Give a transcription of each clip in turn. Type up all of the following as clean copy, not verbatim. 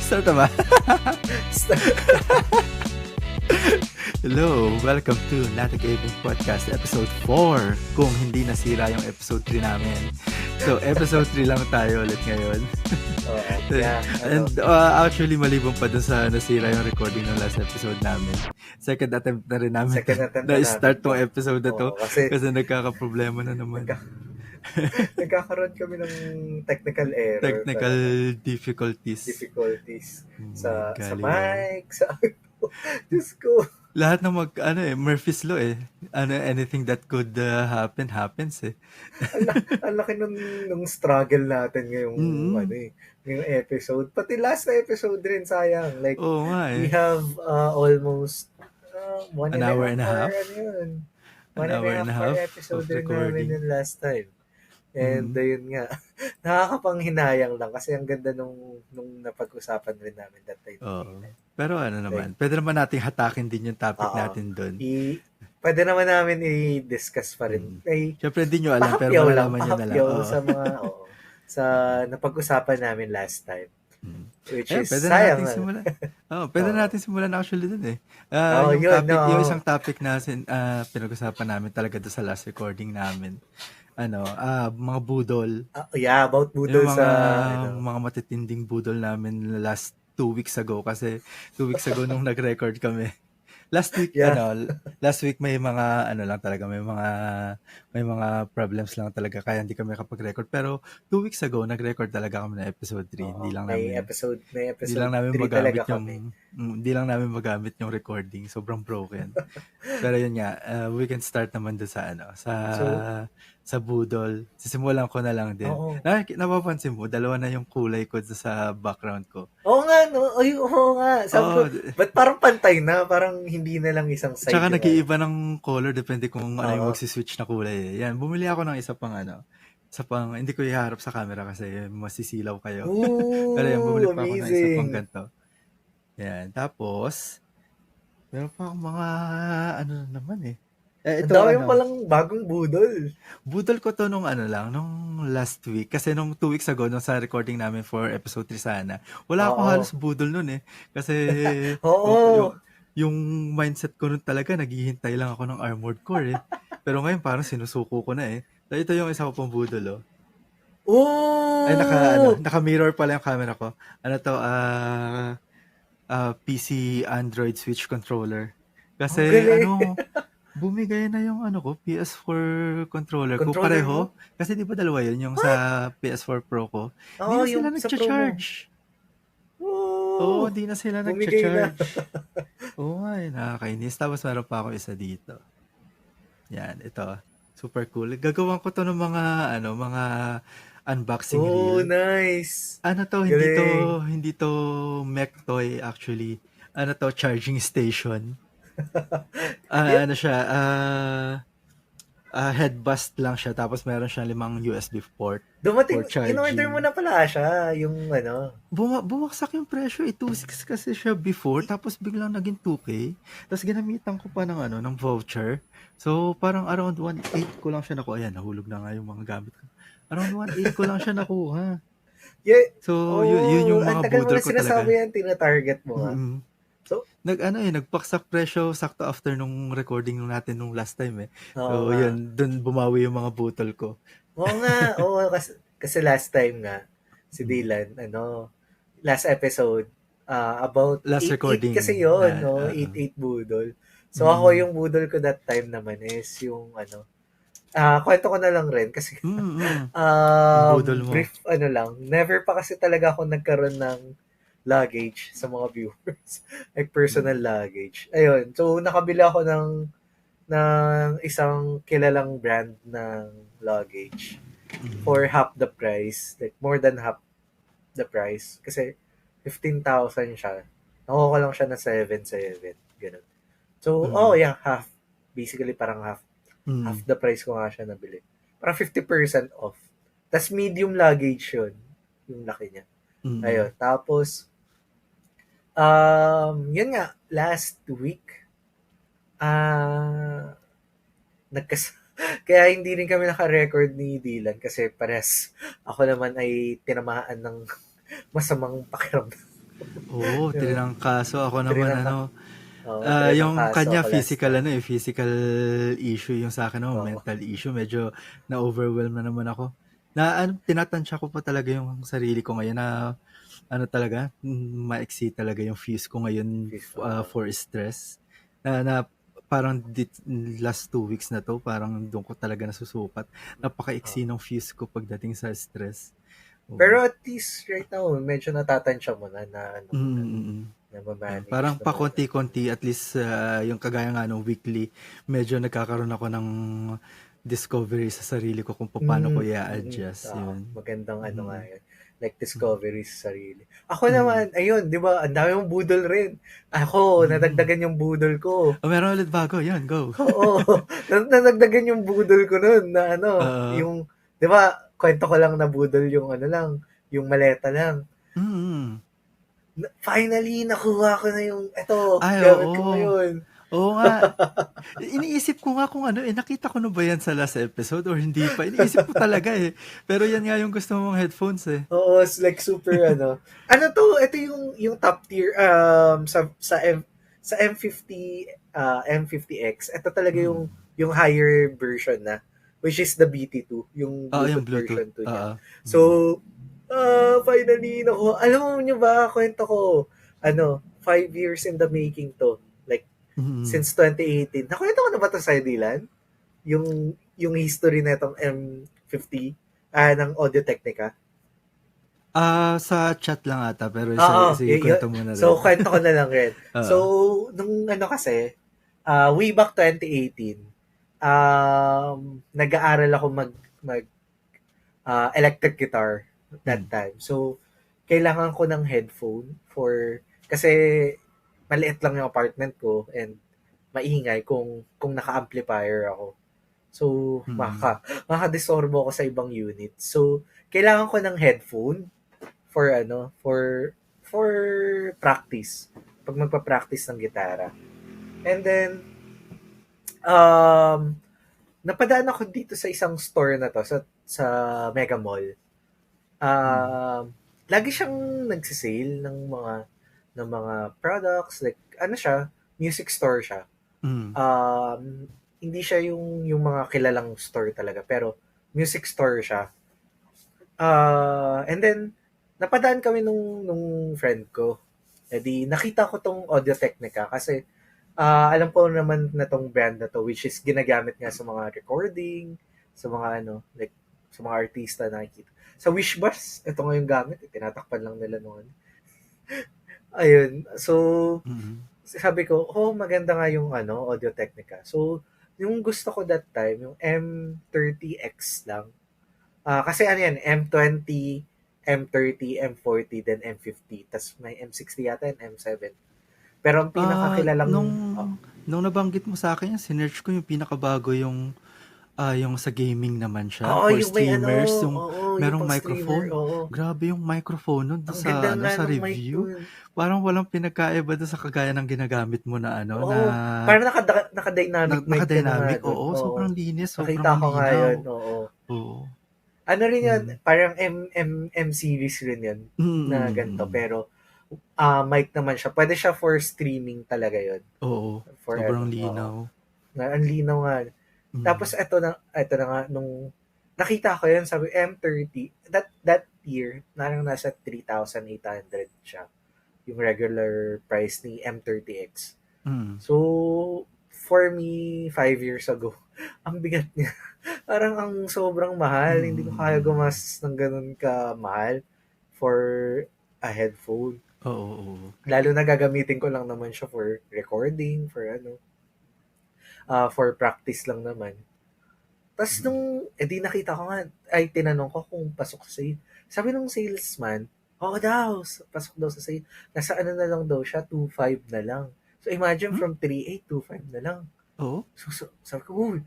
Start na ba? Hello, welcome to Not a Gaming Podcast episode 4 kung hindi nasira yung episode 3 namin. So, episode 3 lang tayo ulit ngayon. And actually, maliban pa dun sa nasira yung recording ng last episode namin. Second attempt na rin namin na start tong episode na to kasi nagkaka-problema na naman. Nagkakaroon kami ng technical error. Technical difficulties. Sa mic, sa Diyos ko. Lahat ng Murphy's Law anything that could happen happens Ang laki nung struggle natin ngayong ngayong episode. Pati last na episode rin sayang. Like we have almost 1 hour and a half. One and a half episode rin namin yung last time. And yun nga, nakakapanghinayang lang kasi ang ganda nung napag-usapan rin namin that time. Pero naman, pwede naman nating hatakin din yung topic natin doon. Pwede naman namin i-discuss pa rin. Siyempre hindi nyo alam, pero malalaman nyo na lang. Sa mga, sa napag-usapan namin last time. Which is pwede sayang. Natin simulan. Pwede natin simulan actually dun yung isang topic na pinag-usapan namin talaga doon sa last recording namin. Mga budol. About budol mga matitinding budol namin last 2 weeks ago kasi 2 weeks ago nung nag-record kami. Last week may mga lang talaga, may mga problems lang talaga kaya hindi kami kapag-record. Pero 2 weeks ago nag-record talaga kami ng episode 3. Hindi lang namin magamit yung recording. Sobrang broken. Pero yun nga, we can start naman doon sa budol. Sisimulan ko na lang din. Napapansin mo, dalawa na yung kulay ko sa background ko. Oo nga, no? Oo nga. But parang pantay na. Parang hindi na lang isang side. Tsaka nag-iiba ng color depende kung ano yung magsiswitch na kulay. Yan, bumili ako ng isa pang hindi ko iharap sa camera kasi masisilaw kayo. Pero yan, bumili pa ako ng isa pang ganito. Yan, tapos, meron pa akong mga naman Ito, ang dami palang bagong budol. Budol ko to nung last week. Kasi nung 2 weeks ago, nung sa recording namin for episode 3 sana, wala akong halos budol nun Kasi, yung mindset ko nun talaga, naghihintay lang ako ng Armored Core Pero ngayon, parang sinusuko ko na Ito yung isa ko pang budol, Ay, naka-mirror pala yung camera ko. PC Android Switch controller. Kasi, bumigay na yung PS4 controller ko pareho. Kasi di ba dalawa yun yung sa PS4 Pro ko? Di na sila nag-charge. Di na sila nag-charge. Nakakainis. Tapos meron pa ako isa dito. Yan, ito. Super cool. Gagawin ko to ng mga unboxing reel. Nice. Hindi to mech toy actually. Charging station. Head bust lang siya tapos meron siyang 5 USB port. Dumating, in-order mo na pala siya, yung Bumaksak yung presyo, 2.6 kasi siya before tapos biglang naging 2K. Tapos ginamitan ko pa ng voucher. So parang around 1.8 ko lang siya nakuha. Ayan, nahulog na nga yung mga gamit ko. Around 1.8 ko lang siya nakuha. So yun yung mga budol ko talaga. Sinasabi yan, tina-target mo So, nagpaksak presyo sakto after nung recording natin nung last time So, yun, dun bumawi yung mga butol ko. Kasi last time nga, si Dylan, last episode, about last 8, recording. Kasi yun, 8 budol. So, ako yung budol ko that time naman is yung, kwento ko na lang rin kasi, brief, never pa kasi talaga ako nagkaroon ng luggage sa mga viewers. Like personal luggage. Ayun. So, nakabili ako ng isang kilalang brand ng luggage for half the price. Like, more than half the price. Kasi, 15,000 siya. Nakuha ko lang siya na 7,700. Ganun. So, half. Basically, parang half. Half the price ko nga siya nabili. Parang 50% off. Tas medium luggage yun. Yung laki niya. Ayun. Tapos, yun nga, last week, kaya hindi rin kami naka-record ni Dylan kasi parehas ako naman ay tinamaan ng masamang pakiramdam. Oo, Yun. tinangkaso. Ako naman Trinangka, ano, yung trinangkaso kanya ako last physical time. ano, physical issue, yung sa akin naman Oo. mental issue. Medyo na-overwhelm na naman ako. Na ano, tinatansya ko pa talaga yung sarili ko ngayon na ano talaga, maiksi talaga yung fuse ko ngayon for stress. Na parang last 2 weeks na to, parang doon ko talaga nasusukat. Oo. Napaka-iksi ng fuse ko pagdating sa stress. Pero Oo. at least right now, medyo natatansya mo na ano mo Mm, na, mm, mm. na ma-manage Parang pa naman na. konti-konti at least yung kagaya nga nung weekly, medyo nagkakaroon ako ng discovery sa sarili ko kung paano ko i-adjust yun. Magandang ano nga Mm. yun. Like Mm. discovery sa sarili. Ako Mm. naman, ayun, di ba, ang dami mong budol rin. Ako, Mm. nadagdagan yung budol ko. Oh, meron ulit bago. Yan, go. Oo, nadagdagan yung budol ko nun na ano, Oo. yung, di ba, kwento ko lang na budol yung ano lang, yung maleta lang. Mm. Finally, nakuha ko na yung, eto, Ay, gamit ko oo. ngayon. Oo nga. Iniisip ko nga kung ano, nakita ko na ba yan sa last episode or hindi pa? Iniisip ko talaga eh. Pero yan nga yung gusto mong headphones eh. Oo, it's like super ano. Ano to, ito yung top tier sa M50 M50X. Ito talaga Mm. yung higher version na, which is the BT2, yung Oo, yung Bluetooth Bluetooth. version 2 niya. Oo. So, Mm. finally nakuha. Alam mo niyo ba, kwento ko, ano, 5 years in the making to. Like Mm. since 2018. Nakwento ko na ba to sa Dylan? Yung history na itong M50 ng Audio Technica. Sa chat lang ata, pero Oo, sige, kwento mo na so rin. kwento ko na lang rin. So, Oo. nung ano kasi, way back 2018, nag-aaral ako mag electric guitar that Mm. time. So, kailangan ko ng headphone kasi maliit lang yung apartment ko and maingay kung naka-amplifier ako. So, Mm. makakadisturbo ako sa ibang unit. So, kailangan ko ng headphone for ano, for practice. Pag magpa-practice ng gitara. And then, um, napadaan ako dito sa isang store na to, sa Mega Mall. Mm. Lagi siyang nagsisale ng mga products, like ano siya, music store siya. Mm. Hindi siya yung mga kilalang store talaga, pero music store siya. And then napadaan kami nung friend ko. Eh di nakita ko tong Audio Technica kasi alam ko naman na tong brand na to, which is ginagamit nga sa mga recording, sa mga ano, like sa mga artista na nakikita. Sa Wishbus, ito nga yung gamit, tinatakpan lang nila noon. Ayun. So, Mm. sabi ko, maganda nga yung ano, Audio Technica. So, yung gusto ko that time, yung M30X lang. Kasi ano yan, M20, M30, M40, then M50. Tapos may M60 yata and M7. Pero ang Nung pinakakilalang, nabanggit mo sa akin yan, sinearch ko yung pinakabago yung sa gaming naman siya for yung may ano, streamers, yung yung merong pang streamer, microphone. oo. Grabe yung microphone nun Ang ganda sa ano nga sa nung mic review. dun. Parang walang pinagkaiba doon sa kagaya ng ginagamit mo na ano na Oo, parang naka-dynamic mic ka na nga naka-dynamic. dun. Oo, Oo. sobrang linis, sobrang Nakita ko nga linaw. yun, oo. Oo. Ano rin yun, Mm. parang M series rin yun Mm, na mm, ganito. mm. Pero, mic naman siya. Pwede siya for streaming talaga yun. Oo, For sobrang ano, oo. linaw. Ang linaw nga. Mm. Tapos ito na nga, nung nakita ko yun, sabi M30, that year, nasa 3,800 siya. Yung regular price ni M30X. Mm. So, for me, 5 years ago, ang bigat niya. Parang ang sobrang mahal. Hindi ko kaya Mm. gumastos ng ganun ka mahal for a headphone. Oo, oo. Lalo na gagamitin ko lang naman siya for recording, for ano, for practice lang naman. Tapos Mm. di nakita ko nga, ay tinanong ko kung pasok sa sale. Sabi nung salesman, oo daw, pasok daw sa sale. Nasa ano na lang daw siya, 2.5 na lang. So imagine Hmm? from 3.8, 2.5 na lang. Oo? So sabi ko,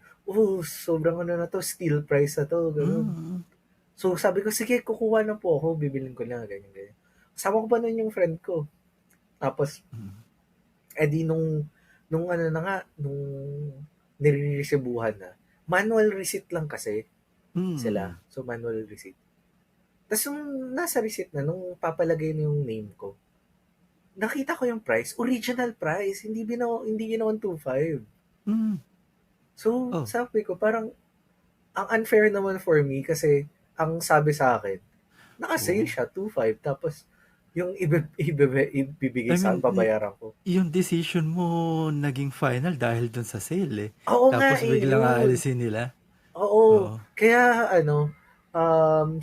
sobrang ano na to, steal price na to, ganun. Mm. So sabi ko, sige, kukuha na po ako, bibilin ko lang, ganyan. Kasama ko pa nun yung friend ko. Tapos, Mm. di nung ano na nga, nung nire-resibuhan na, manual receipt lang kasi Mm. sila. So, manual receipt. Tapos, nung nasa receipt na, nung papalagay na yung name ko, nakita ko yung price, original price, hindi ginawan 2.5. Mm. So, Oh. sabi ko, parang, ang unfair naman for me kasi, ang sabi sa akin, naka-sale Oh. siya, 2.5, tapos, yung ibibigay I sa akin, mean, babayaran ko. yung decision mo naging final dahil dun sa sale eh. Oo nga Tapos biglang yun. aalisin nila. Oo. Oo. Kaya,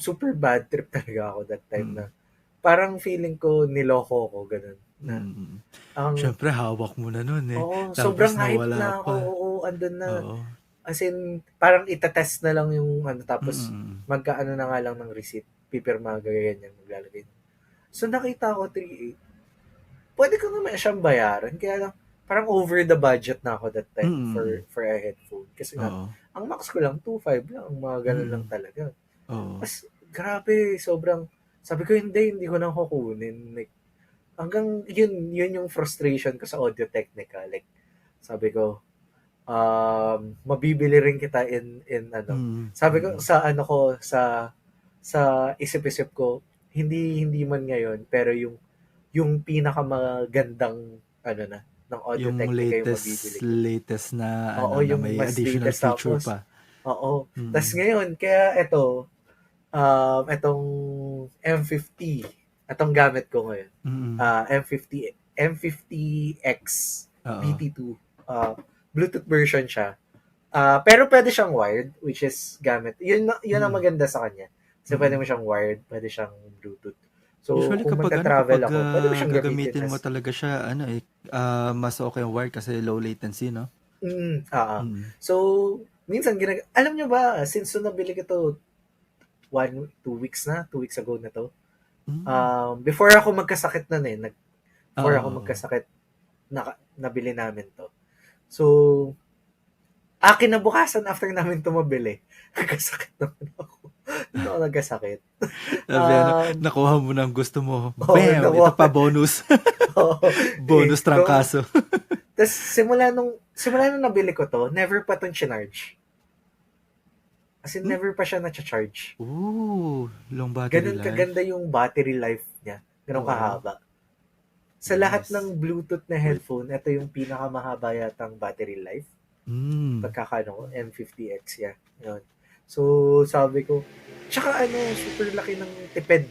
super bad trip talaga ako that time na, Mm. parang feeling ko, niloko ko, ganun. Na, Mm. ang, Siyempre hawak mo na nun eh. oo, sobrang Tapos hype nawala na ako, pa. oo, andun na. Oo. As in, parang itatest na lang yung tapos Mm. magkaano na nga lang ng receipt, pipirma, ganyan, maglalagay. So, nakita ko 3.8. Pwede ko naman siyang bayaran, kaya lang, parang over the budget na ako that time Mm. for a headphone. Kasi nga, Oo. ang max ko lang, 2.5 lang, mga ganun lang Mm. talaga. Oo. Mas, grabe, sobrang, sabi ko, hindi ko na kukunin. Like, hanggang, yun yung frustration ko sa Audio Technica. Like, sabi ko, mabibili rin kita in ano. Mm. Sabi ko Mm. sa isip-isip ko, hindi man ngayon, pero yung pinakamagandang ano na ng Audio Yung Technica yung mabibili ko. latest na Oo, na yung may mas additional latest, feature tapos pa. oo. Tas Mm. ngayon, kaya etong M50, etong gamit ko ngayon. Mm. M50X Oo. BT2. Bluetooth version siya. Pero pwede siyang wired, which is gamit. Yun ang Mm. maganda sa kanya. Kasi pwede Mm. mo siyang wired, pwede siyang Bluetooth. So, Usually kung kapag magta-travel ako, pwede mo siyang gamitin gagamitin mo as talaga siya mas okay yung wire kasi low latency, no? Mm. So, minsan alam nyo ba, since nabili ko to 2 weeks ago na to, Mm. before ako magkasakit na before Oo. ako Oo. magkasakit, nabili namin to. So, kinabukasan after namin tumabili, nagkasakit naman ako. Doon ako nagkasakit. Sabi nakuha mo ng gusto mo. Bam! Ito Nakuha. pa bonus. Bonus trangkaso. Tapos, simula nung nabili ko to, never pa itong chinarge. As in, never pa siya na-charge. Ooh, long battery Ganun life. kaganda yung battery life niya. Ganun Oo. kahaba. Sa lahat ng Bluetooth na headphone, ito yung pinakamahaba yatang battery life. Pagkakano, M50X, yeah. Yun. So, sabi ko, tsaka super laki ng tipid.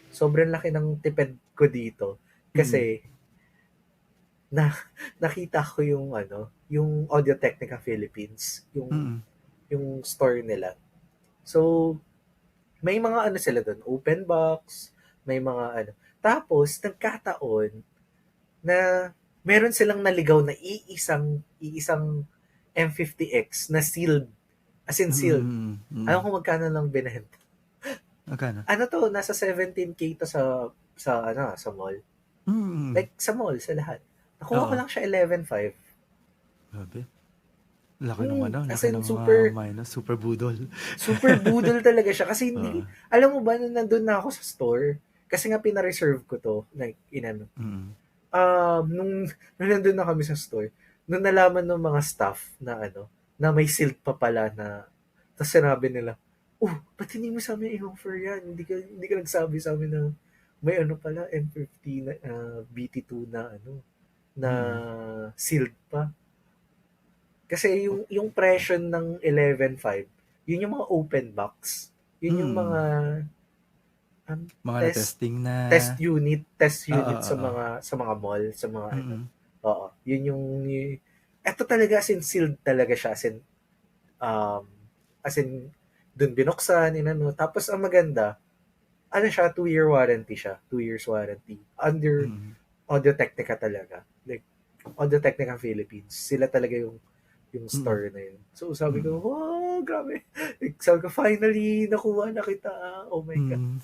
Sobrang laki ng tipid ko dito. Kasi, nakita ko yung Audio Technica Philippines, yung store nila. So, may mga sila doon, open box, may mga Tapos, nagkataon na meron silang naligaw na iisang M50X na sealed. As in sealed. Alam ko magkano lang binenta. Magkano? Nasa 17K to sa mall. Like, sa mall, sa lahat. Nakuha ko lang siya 11.5. Grabe. Laki ng As laki in, ng minus, super budol. Super budol talaga siya. Kasi hindi, alam mo ba, nandun na ako sa store, kasi nga pina-reserve ko to, like, nung nandun na kami sa store, nung nalaman ng mga staff na na may sealed pa pala na, tapos sinabi nila, ba't hindi mo sa amin in-offer yan? Hindi ka nagsabi sa amin na may pala, M50 na, BT2 na na sealed pa. Kasi yung presyo ng 11.5, yun yung mga open box. Yun yung mga mga testing na test unit sa mga mall, sa mga Oo, yun yung eto talaga, as in sealed talaga siya, as in dun binuksan, tapos ang maganda, siya, 2-year warranty siya, 2 years warranty under Audio Technica talaga, like Audio Technica Philippines, sila talaga yung store na yun. So, sabi ko, wow, grabe. Sabi ko, finally, nakuha na kita. Oh my God.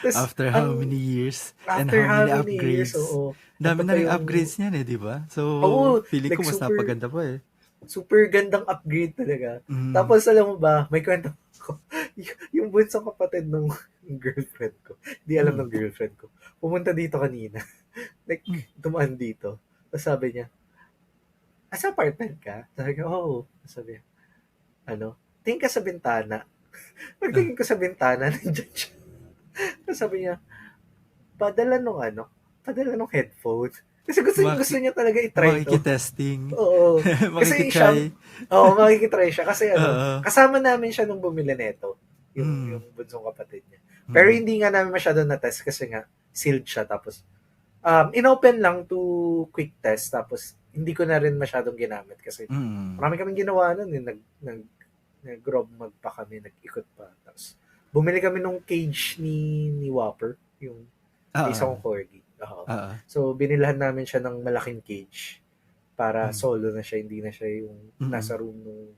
After how many years? And After how many years, upgrades? oo. Dami na rin upgrades niyan di ba? So, feeling like ko mas napaganda pa eh. Super gandang upgrade talaga. Tapos, alam mo ba, may kwento ko. Yung bunsong kapatid ng girlfriend ko. Di alam ng girlfriend ko. Pumunta dito kanina. Like, tumaan dito. Tapos sabi niya, sa apartment ka? Sabi ko, oo. Sabi niya, tingin ka sa bintana. Pagtingin ko sa bintana, nandiyan siya. Sabi niya, padala nung padala ng headphone. Kasi gusto Maki niya talaga i-try to. makiki-testing, Oo. Kasi siya, makiki-try. makikitry siya. Kasi Oo. kasama namin siya nung bumili nito. Mm. Yung bunsong kapatid niya. Pero Mm. hindi nga namin masyado na-test kasi nga, sealed siya. Tapos, inopen lang to quick test. Tapos, hindi ko na rin masyadong ginamit kasi Mm. marami kaming ginawa nun. Nag-grab mag pa kami, nag-ikot pa. Tapos, bumili kami nung cage ni Whopper. Yung isa Oo. kong corgi. Oo. Oo. So, binilahan namin siya ng malaking cage para Mm. solo na siya, hindi na siya yung Mm. nasa room nung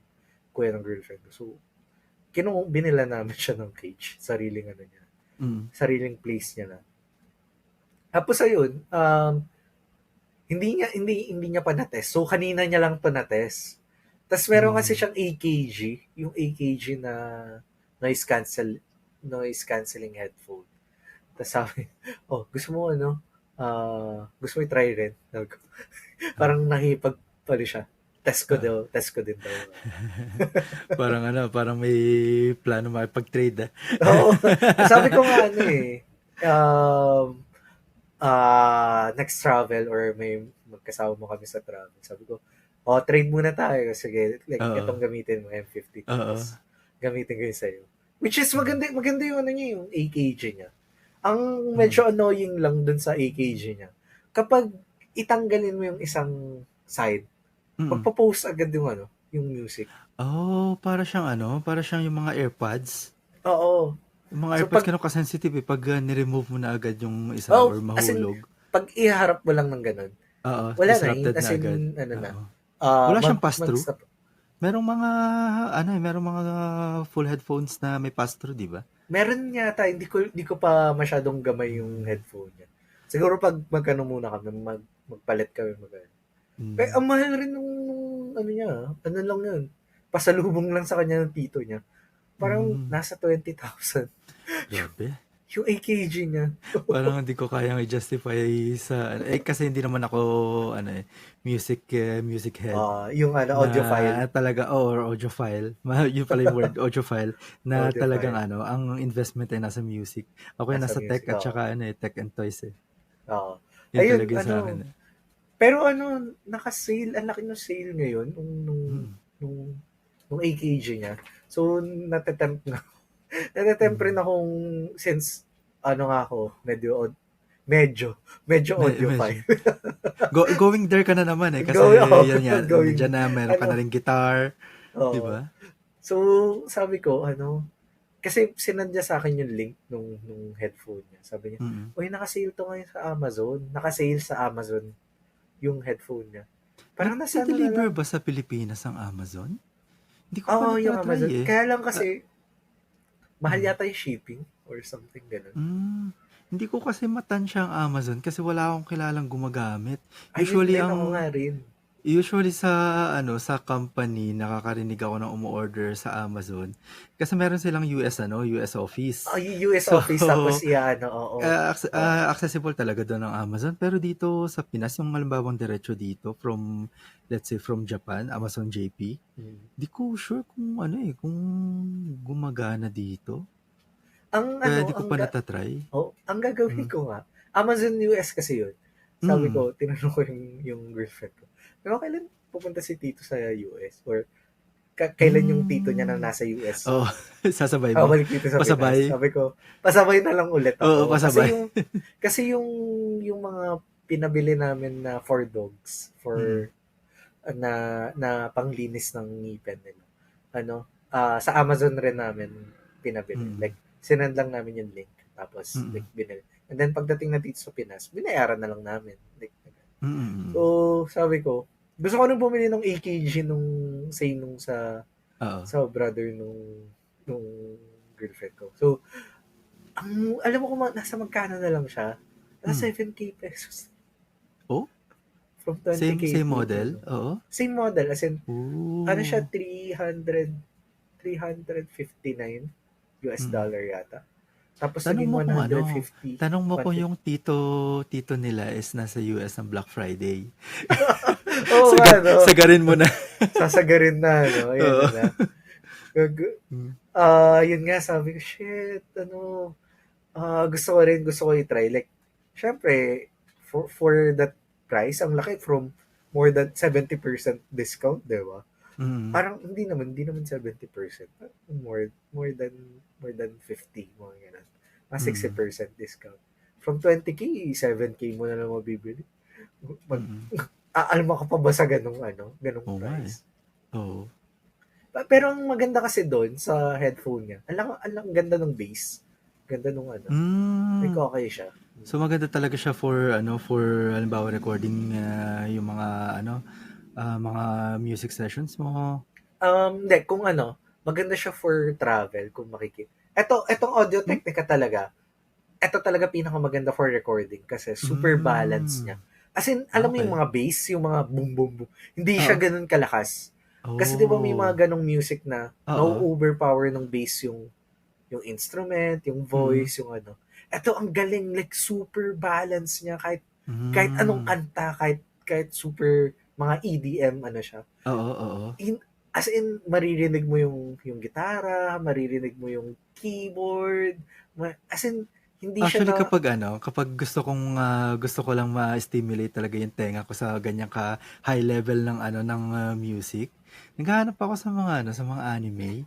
kuya ng girlfriend ko. So, binila namin siya ng cage. Sariling ano niya. Mm. Sariling place niya na. Tapos ayun, hindi niya pa na-test. So, kanina niya lang pa na-test. Tapos meron kasi Mm. siyang AKG, yung AKG na noise cancelling headphone. Tapos sabi, gusto mo gusto mo i-try rin? Ah. Parang nakipagpali siya. Oo. Test ko din daw. Parang may plano makipag-trade, ah. Oo. Sabi ko nga next travel or may magkasama mo kami sa travel. Sabi ko, trade muna tayo. Sige, like, Oo. itong gamitin mo, M52. Oo. Tapos, gamitin ko yung sa'yo. Which is, maganda yung niya, yung AKG niya. Ang Mm. medyo annoying lang dun sa AKG niya, kapag itanggalin mo yung isang side, Mm. magpo-post agad yung music. Oh, para siyang yung mga AirPods. Oo. Yung mga So, AirPods ganun ka-sensitive, eh, pag ni-remove mo na agad yung isa or as in, mahulog. pag iharap mo lang ng ganun, Oo, wala na, disrupted as na agad. in, Oo. uh, Wala mag, siyang pass-through? mag-stop. Merong mga full headphones na may pass-through, di ba? Meron yata, hindi ko pa masyadong gamay yung headphone niya. Siguro pag magkano muna kami, magpalit kami Pero Mm. ang mahal rin nung niya, ano lang yun. Pasalubong lang sa kanya ng tito niya. Parang Mm. nasa 20,000 Grabe. yung AKG niya. Parang hindi ko kayang i-justify kasi hindi naman ako music head Yung na audiophile. talaga or audiophile. Yun pala yung word, audiophile, na talagang Audiophile. ang investment ay nasa music. Ako ay Nasa nasa tech music. at saka tech and toys, eh. Oo. Yan Ayun, talaga yung sa akin, eh. pero naka-sale, ang laki ng sale ngayon Mm. nung, nung AKG niya. So, natatempt na. Natatempt rin Mm. akong, since, nga ako, medyo Medyo. audiophile. Going there ka na naman, eh, kasi yan yan, Going, nandiyan na, meron ka na ring guitar, di oo. ba? So, sabi ko, kasi sinadya sa akin yung link nung headphone niya. Sabi niya, Mm. uy, naka-sale to ngayon sa Amazon. Naka-sale sa Amazon yung headphone niya. Parang nasa na Nagde-deliver lang. ba sa Pilipinas ang Amazon? Hindi ko pa Oo, yung natatry, Amazon. eh. Kaya lang kasi, mahal Mm. yata yung shipping or something ganun. Hindi ko kasi matansya ang Amazon kasi wala akong kilalang gumagamit. Ayun din, ako nga rin. Usually sa company, nakakarinig ako ng umu-order sa Amazon. Kasi meron silang US office. Yung US So, office, tapos oo. accessible talaga doon ang Amazon. Pero dito sa Pinas, yung malimbawang diretso dito let's say from Japan, Amazon JP, di ko sure kung gumagana dito. Kaya di ko pa natatry. Ang gagawin ko nga, Amazon US kasi yun. Sabi ko, tinanong ko yung girlfriend ko. Pero kailan pupunta si Tito sa US? Or kailan yung tito niya na nasa US? Oh, sasabay mo? Balik dito sa Pasabay? Pinas. Sabi ko, pasabay na lang ulit Oo, ako. pasabay. Kasi yung mga pinabili namin na for dogs, na panglinis ng ngipin nila. Sa Amazon rin namin pinabili. Like, sinend lang namin yung link. Tapos, like, binili. And then, pagdating na dito sa Pinas, binayaran na lang namin. Like, so, sabi ko, gusto ko nung bumili ng AKG nung sa brother nung girlfriend ko. So, alam mo kung nasa magkano na lang siya? Nasa 7K pesos. Oh? From 20K. Same model? Oo. Same model. As in, Ooh. siya, 359 US dollar yata. Tapos tanong naging mo 150. Tanong mo kung yung tito nila is nasa US ng Black Friday. Oo, Sagarin mo na. Sasagarin na, no? Ayun na. Yun nga, sabi ko, shit, gusto ko i-try. Like, syempre, for that price, ang laki from more than 70% discount, di ba? Mm. Parang hindi naman 70%. More than 50, mga ganun. Mga Mm. 60% discount. From 20K, 7K mo na lang mabibili. Mag, Mm. aalma ka pa ba sa ganung Oo nga eh. price? Oo. Pero ang maganda kasi doon sa headphone niya, alang ganda ng bass. Ganda nung like Mm. okay siya. So maganda talaga siya for halimbawa recording yung mga mga music sessions mo. Hindi, kung maganda siya for travel, kung etong Audio Hmm? Technica talaga, ito talaga pinakamaganda for recording kasi super balance niya. Mm. As in, alam mo yung Okay. mga bass, yung mga boom boom boom, hindi siya Oo. ganun kalakas. Kasi 'di ba may Oh. mga ganong music na Oo. na-overpower ng bass yung instrument, yung Mm. voice, yung ano. Ito ang galing, like super balance niya kahit anong Mm. kanta, kahit super mga EDM siya. Oo, oo. As in maririnig mo yung gitara, maririnig mo yung keyboard, as in hindi siya Actually na kapag gusto ko lang ma-stimulate talaga yung tenga ko sa ganyan ka high level ng music, naghahanap ako sa mga anime.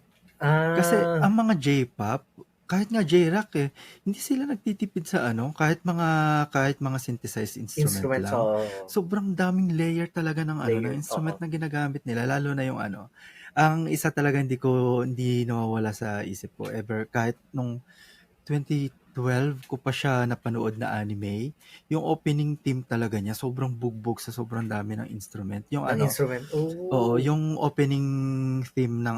Kasi ah ang mga J-pop, kahit nga J-rock hindi sila nagtitipid sa kahit mga synthesized instrument instruments lang. Sobrang daming layer talaga ng layered. instrument na ginagamit nila, lalo na yung ang isa talaga hindi nawawala sa isip ko ever kahit nung 2012 ko pa siya napanood na anime, yung opening theme talaga niya sobrang bugbog sa sobrang dami ng instrument. Yung Ng instrument. oo, Oh. yung opening theme ng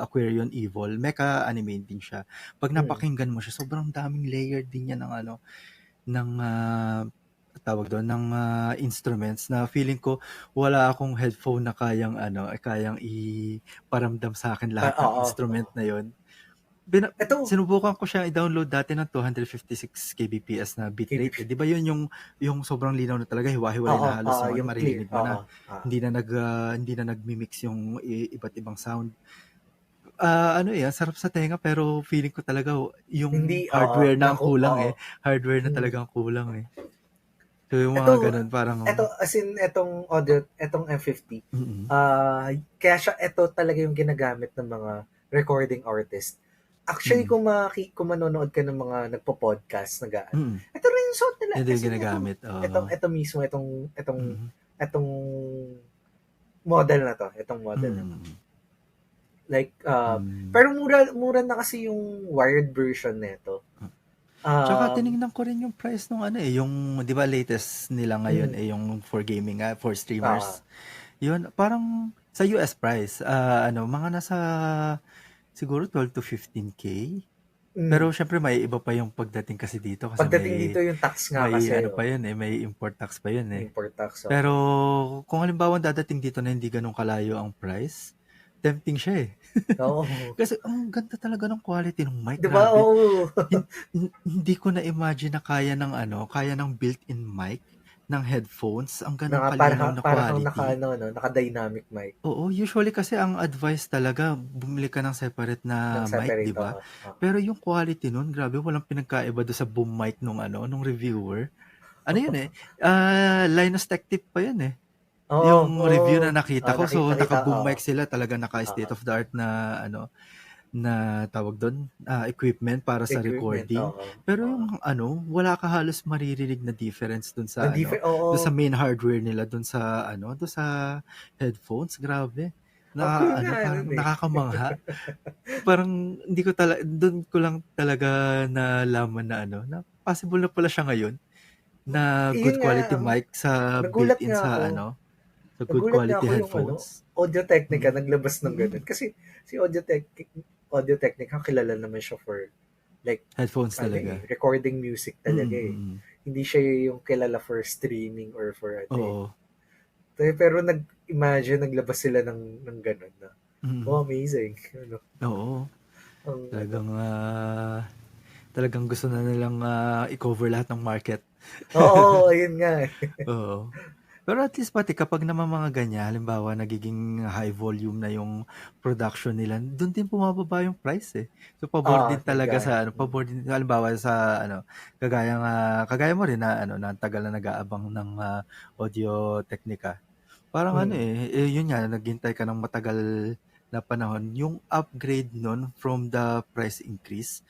Aquarion Evil, mecha anime din siya. Pag Mm. napakinggan mo siya, sobrang daming layer din niya ng tawag doon ng instruments na feeling ko wala akong headphone na kayang iparamdam sa akin lahat ng Oo. instrument Oo. na yon. Ito, Sinubukan ko siyang i-download dati ng 256 kbps na bitrate. KBP. 'Di ba 'yun yung sobrang linaw na talaga, hiwa-hiwalay Oo, na halos oo, yung yung clear. maririnig mo na. Oo. Oo. Hindi na nagmi-mix yung iba't ibang sound. Sarap sa tenga pero feeling ko talaga Hindi, yung hardware na ang kulang oo. Hardware na Hmm. talaga ang kulang So yung Ito, mga ganun parang as in, etong M50, mm. kaya ito talaga yung ginagamit ng mga recording artist. Actually, Mm. kung manonood ka ng mga nagpo-podcast, Mm. ito rin yung suot nila. Yun din As yung in, ginagamit. Oo. ito mismo, Mm. itong model na to, itong model na to. Mm. Like, Mm. pero mura na kasi yung wired version nito. Tsaka Um, tinignan ko rin yung price nung yung 'di ba latest nila ngayon mm, yung for gaming for ah, streamers. Yun parang sa US price mga nasa siguro 12 to 15K. Pero mm. syempre may iba pa yung pagdating kasi dito kasi Pagdating dito yung tax nga may kasi, pa yun may import tax pa yun import tax. Pero kung halimbawa dadating dito na hindi ganun kalayo ang price, tempting siya Oo. Kasi ang ganda talaga ng quality ng mic, 'Di ba? grabe. Oo. Hindi ko na-imagine na kaya ng built-in mic ng headphones, ang ganong kalinaw na Para kang quality. naka-dynamic mic Oo, usually kasi ang advice talaga bumili ka ng separate na ng mic, 'di separate. ba? Oo. Oo. Pero yung quality nun, grabe walang pinagkaiba do sa boom mic nung reviewer. Ano yun Linus Tech Tip pa yun Oo. yung review Oo. na nakita ko. So Nakita. naka-boom Oo. mic sila, talaga Oo. naka-state of the art na tawag doon, equipment para sa Equipment. recording. Oo. Pero Oo. yung wala ka halos maririnig na difference Na different. Oo. doon sa main hardware nila doon sa headphones, grabe. Ang cool nga Parang nun eh. nakakamangha. Parang hindi ko doon ko lang talaga nalaman na possible na pala siya ngayon na good Yun nga, quality mic sa nagulat built-in nga ako. sa good quality Yung headphones. Audio Technica Mm. naglabas ng ganun. Mm. Kasi si Audio Technica kilala naman siya for like Headphones talaga. recording music Mm. talaga eh. Mm. Hindi siya yung kilala for streaming or for Oo. Pero imagine naglabas sila ng ganun na. Mm. Oh, amazing. Oo. Ang Talagang gusto na nilang i-cover lahat ng market. Oo, ayun nga eh. Oo. Pero at least pati kapag naman mga ganyan, halimbawa nagiging high volume na yung production nila, dun din bumababa yung price eh. So pabor din talaga Nag-aano. sa pabor din halimbawa sa kagaya mo rin na na ang tagal na nag-aabang ng Audio Technica. Parang Mm. yun nga naghintay ka ng matagal na panahon, yung upgrade nun from the price increase,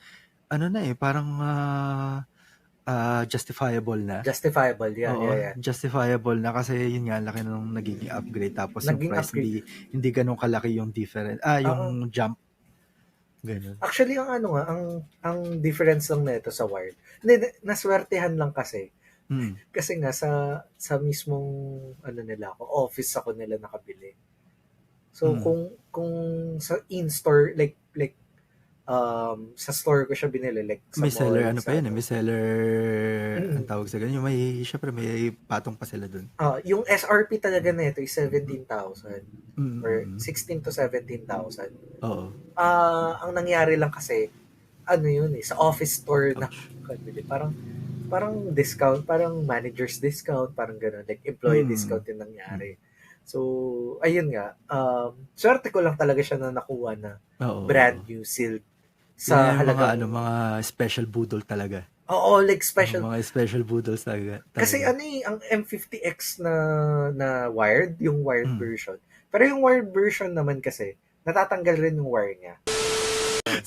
parang justifiable na. Justifiable, Oo, yeah. justifiable na kasi yun nga laki nung nagiging upgrade tapos yung Naging price upgrade. hindi ganoon kalaki yung difference Oo. yung jump ganun. Actually, ang ano nga, ang difference lang nito sa wired. Hindi, naswertehan lang kasi. Mm. Kasi nga sa mismong ano nila ako, office ako nila nakabili. So Mm. kung sa in-store like sa store ko siya binili like sa May seller mall ano pa sa yun may seller ang Mm. tawag sa ganun yung may syempre may patong pa sila dun. Yung SRP talaga nito is 17,000 or Mm. 16 to 17,000. Oo. Ang nangyari lang kasi ano yun sa office store na Ouch. kabili. Parang discount, parang manager's discount, parang gano'n, like employee Mm. discount yung nangyari. So, ayun nga, swerte ko lang talaga siya na nakuha na brand Oo. new sealed Yun nga sa yung halagang, mga special budol talaga. oo, like special. Mga special budol talaga. Kasi ang M50X na wired, yung wired Mm. version. Pero yung wired version naman kasi, natatanggal rin yung wire niya.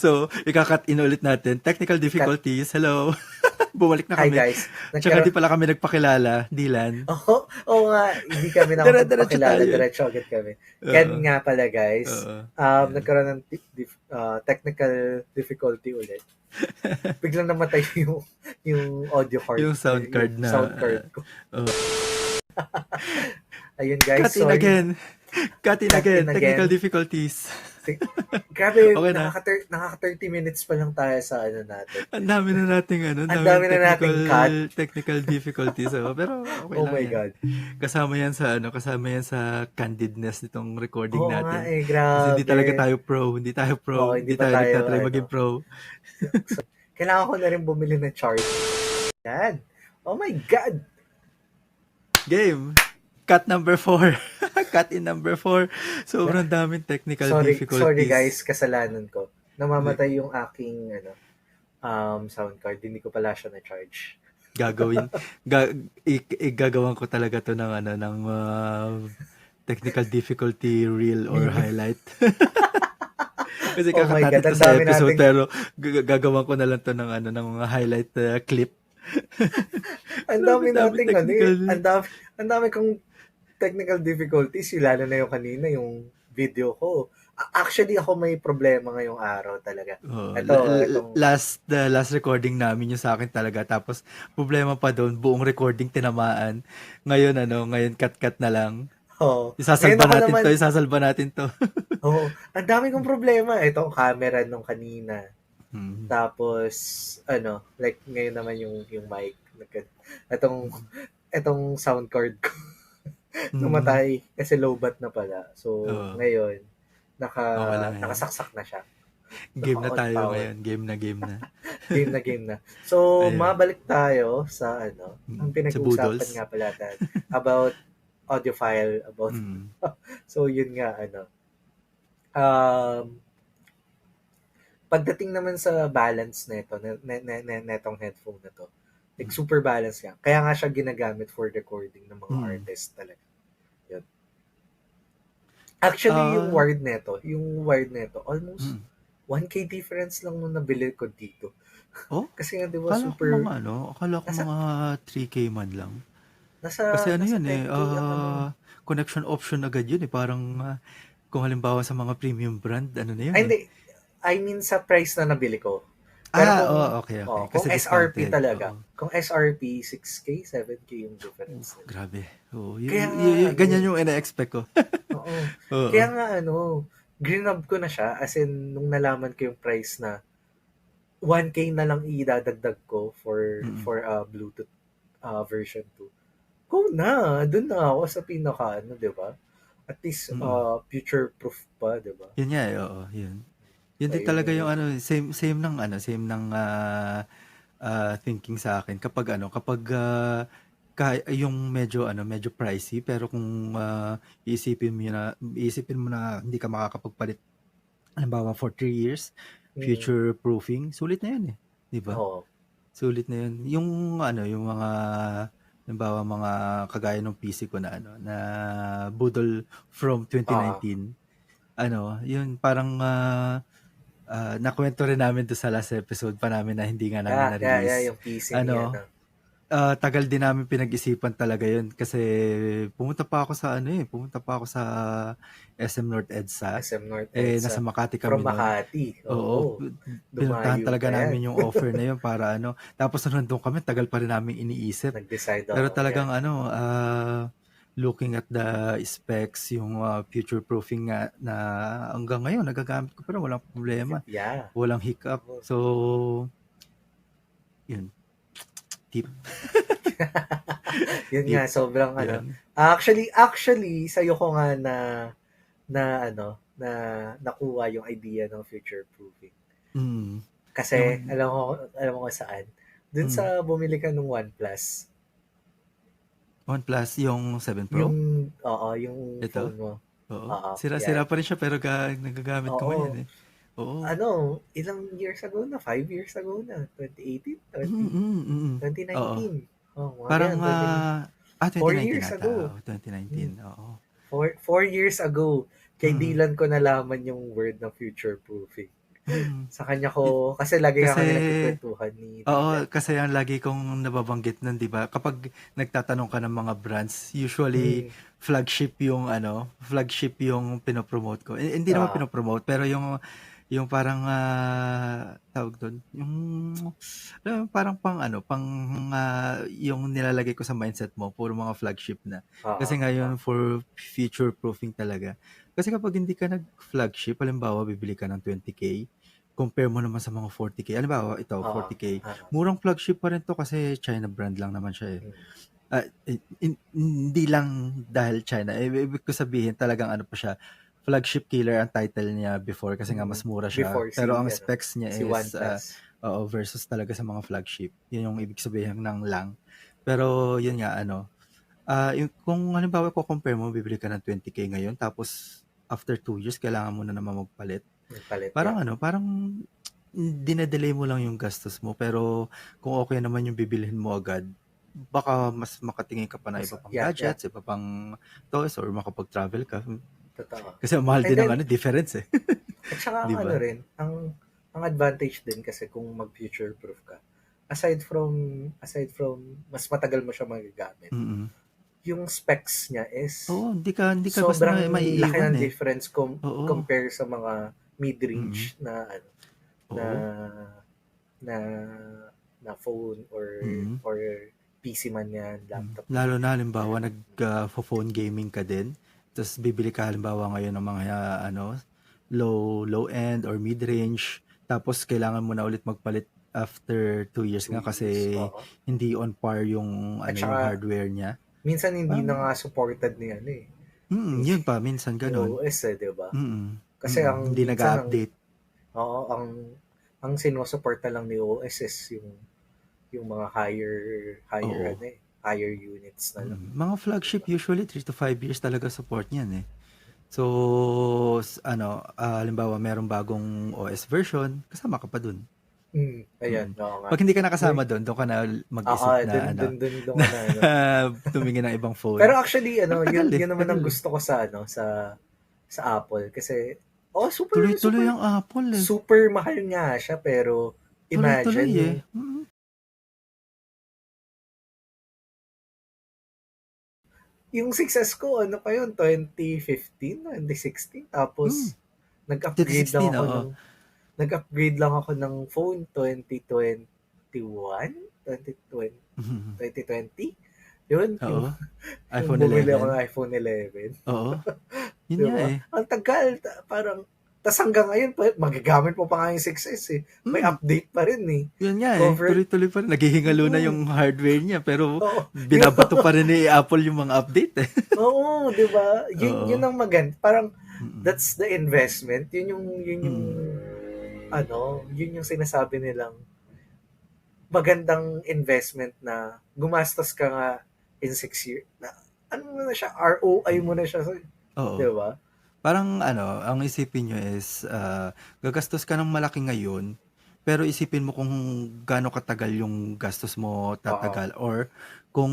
So, ika-cut in ulit natin. Technical difficulties. Hello. Bumalik na Hi kami. guys. Tsaka di pala kami nagpakilala, Dylan. Oo nga, hindi kami Dire-diretso nakapagpakilala, tayo. diretso agad kami. Ken Oo. nga pala guys, Oo. Yeah. nagkaroon ng technical difficulty ulit. Biglang namatay yung audio card. Yung sound card yung na. sound card ko. Ayun guys, Cut in sorry. again. Cut in again. in Technical again. difficulties. Grabe, Okay na. nakaka 30 minutes pa lang tayo sa ano natin. Ang dami na nating Ang dami na nating cut. technical difficulties. Pero okay Oh lang my yan. God. Kasama yan sa candidness nitong recording Oo natin. nga Kasi grabe. hindi talaga tayo pro. Hindi tayo pro. Oo, hindi pa tayo nagtatry maging pro. So, kailangan ko na rin bumili ng charger. Yan. Oh my God. Game. Cut number 4. Cut in number 4. Sobrang daming technical difficulties. Sorry guys, kasalanan ko. Namamatay yung aking sound card. Hindi ko pala siya na-charge. Gagawin ko talaga to ng technical difficulty reel or highlight. Kasi kakatat ito sa episode pero gagawin ko na lang to ng mga highlight clip. Ang dami nating ang dami kong technical difficulties, lalo na yung kanina, yung video ko. Actually, ako may problema ngayong araw talaga. Itong the last recording namin yung sa akin talaga. Tapos, problema pa doon, buong recording tinamaan. Ngayon cut na lang. Isasalba natin to. Oo. Ang dami kong problema. Itong camera nung kanina. Tapos, like ngayon naman yung mic. Itong sound card ko. Namatay kasi lowbat na pala. So, ngayon, nakasaksak na siya. Game na tayo ngayon. Game na. game na. So, mabalik tayo sa ang pinag-uusapan nga pala about audiophile, about so yun nga pagdating naman sa balance nito netong headphone na to, like super balance nga. Kaya nga siya ginagamit for recording ng mga artist talaga. Yun. Actually, yung wired neto, almost 1K difference lang nung nabili ko dito. Oh? Kasi nga, di ba, super... Akala ko mga 3K man lang. Kasi yun connection option agad yun Parang kung halimbawa sa mga premium brand, na yun hindi. I mean, sa price na nabili ko. Pero okay. Kung SRP talaga. Kung SRP, 6K, 7K yung difference. Grabe. Ganyan yung ina-expect ko. Oo. Kaya nga, grinab ko na siya. As in, nung nalaman ko yung price na 1K na lang idadagdag ko for Bluetooth version 2. Go na. Doon na ako sa pinaka, di ba? At least, future-proof pa, di ba? Yun nga, oo. Yun. Yun din talaga yung same ng thinking sa akin kapag yung medyo pricey, pero kung iisipin mo na hindi ka makakapagpalit, halimbawa for 3 years, Mm. future proofing, sulit na yun eh, di ba? Oo. Sulit na yun. Yung mga, halimbawa mga kagaya ng PC ko na budol from Ah, 2019, yun parang nakwento rin namin doon sa last episode pa namin na hindi nga namin yeah, na-release. yung PC ni Ano, tagal din namin pinag-isipan talaga yun kasi pumunta pa ako sa SM North EDSA. SM North Nasa EDSA. Makati From kami noon. Makati. Oo, Oo. pinuntahan Dumayo talaga pa yan. namin yung offer na yun para tapos nung nandun kami, tagal pa rin namin iniisip. Nag-decide Pero ako. talagang Yeah. looking at the specs, yung future proofing nga na hanggang ngayon nagagamit ko pero walang problema, Yeah. walang hiccup. Oo. So, yun. Tip. Yun Tip. nga, sobrang Yun. Actually, sa'yo ko nga na nakuha yung idea ng future proofing. Mm. Kasi, Yung, alam mo kung saan? Dun mm. sa bumili ka ng OnePlus. OnePlus yung 7 Pro? Yung Ito? phone mo. Oo. Oo, Sira-sira yan. pa rin siya pero nagagamit ko Oo. ngayon eh. Oo. Ilang years ago na? 5 years ago na? 2018? Oo. 2019? Oh, mga Parang, ganyan. 4 2019 years ata. ago. 2019, oo. 4 years ago, kay Dylan ko nalaman yung word ng future proofing. Sa kanya ko, kasi lagi nga Kasi, kami nagkukwentuhan ni Dylan. kasi ang lagi kong nababanggit nun, di ba? Kapag nagtatanong ka ng mga brands, usually flagship yung pinopromote ko. Hindi naman pinopromote, pero yung parang tawag doon, parang yung nilalagay ko sa mindset mo, puro mga flagship na. Kasi ngayon for future proofing talaga. Kasi kapag hindi ka nag-flagship, halimbawa bibili ka ng 20K, compare mo naman sa mga 40K. Halimbawa, ito, 40K. Murang flagship pa rin to kasi China brand lang naman siya eh. Hindi lang dahil China. Ibig ko sabihin talagang pa siya, flagship killer ang title niya before kasi nga mas mura siya. Before Pero ang specs niya si is OnePlus. versus talaga sa mga flagship. Yun yung ibig sabihin ng lang. Pero yun nga, kung halimbawa ko compare mo, bibili ka ng 20K ngayon, tapos after 2 years, kailangan mo na naman magpalit. Parang parang dinadelay mo lang yung gastos mo, pero kung okay naman yung bibilhin mo agad, baka mas makatingin ka pa na iba pang gadgets, iba pang toys, or makapag-travel ka. Totoo. Kasi mahal din ng difference eh. At saka diba? rin, ang advantage din kasi kung mag-future proof ka, aside from mas matagal mo siya magagamit, yung specs niya is hindi ka sobrang basta maiiwan laki ng difference compare sa mga mid-range na phone or PC man yan, laptop. Lalo na halimbawa nag-phone gaming ka din, tapos bibili ka halimbawa ngayon ng mga low end or mid-range, tapos kailangan mo na ulit magpalit after 2 years nga kasi hindi on par yung yung hardware niya. Minsan hindi na nga supported ni yun pa, minsan ganun. OS diba? Kasi hindi nag-update. Ang sinusuporta lang ni OS is yung mga higher units na lang. Mga flagship usually 3 to 5 years talaga support niyan eh. So, halimbawa merong bagong OS version, kasama ka pa dun. Ayan, oo nga. Pag hindi ka nakasama doon ka na mag-isip na doon ka na tumingin ng ibang phone. Pero actually, yun naman ang gusto ko sa Apple kasi tuloy-tuloy ang Apple eh. Super mahal nga siya pero imagine yung success ko, pa yun, 2015, 2016, tapos nag-upgrade lang ako ng phone 2021, 2020. Yun, iPhone 11. Bumili ako ng iPhone 11. Oo. Yun diba? nga eh. Ang tagal, parang tas hanggang ngayon, magagamit mo pa nga yung 6S eh. May update pa rin eh. Yun nga eh. Tuloy-tuloy pa rin. Naghihingalo na yung hardware niya. Pero binabato pa rin ni Apple yung mga update eh. Oo, di ba? Yun ang maganda. Parang that's the investment. Yun yung sinasabi nilang magandang investment na gumastos ka nga in 6 years, na, ano mo na siya, ROI mo na siya. Oo. Di ba? Parang ano, ang isipin nyo is, gagastos ka ng malaki ngayon, pero isipin mo kung gaano katagal yung gastos mo Oo. tatagal, or kung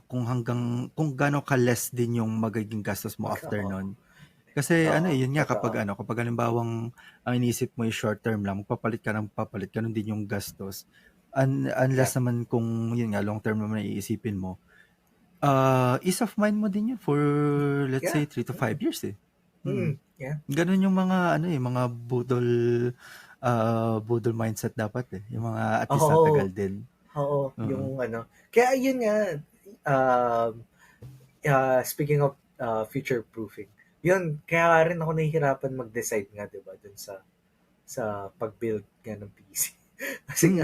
kung gaano ka less din yung magiging gastos mo after Oo. nun. Kasi Oo. yun nga, Totoo. kapag halimbawang ang inisip mo yung short term lang, magpapalit ka ng papalit, ganun din yung gastos. Yeah. Unless naman kung yun nga, long term naman iisipin mo, ease of mind mo din yun for, let's Yeah. say, 3 to 5 years eh. Yeah. Ganun yung mga mga budol mindset dapat eh. Yung mga at least Oo. tatagal din. Oo. Oo. Yung ano. Kaya yun nga, um, speaking of future proofing, yun, kaya rin ako nahihirapan mag-decide nga, di ba, dun sa pag-build nga ng PC. Kasi nga,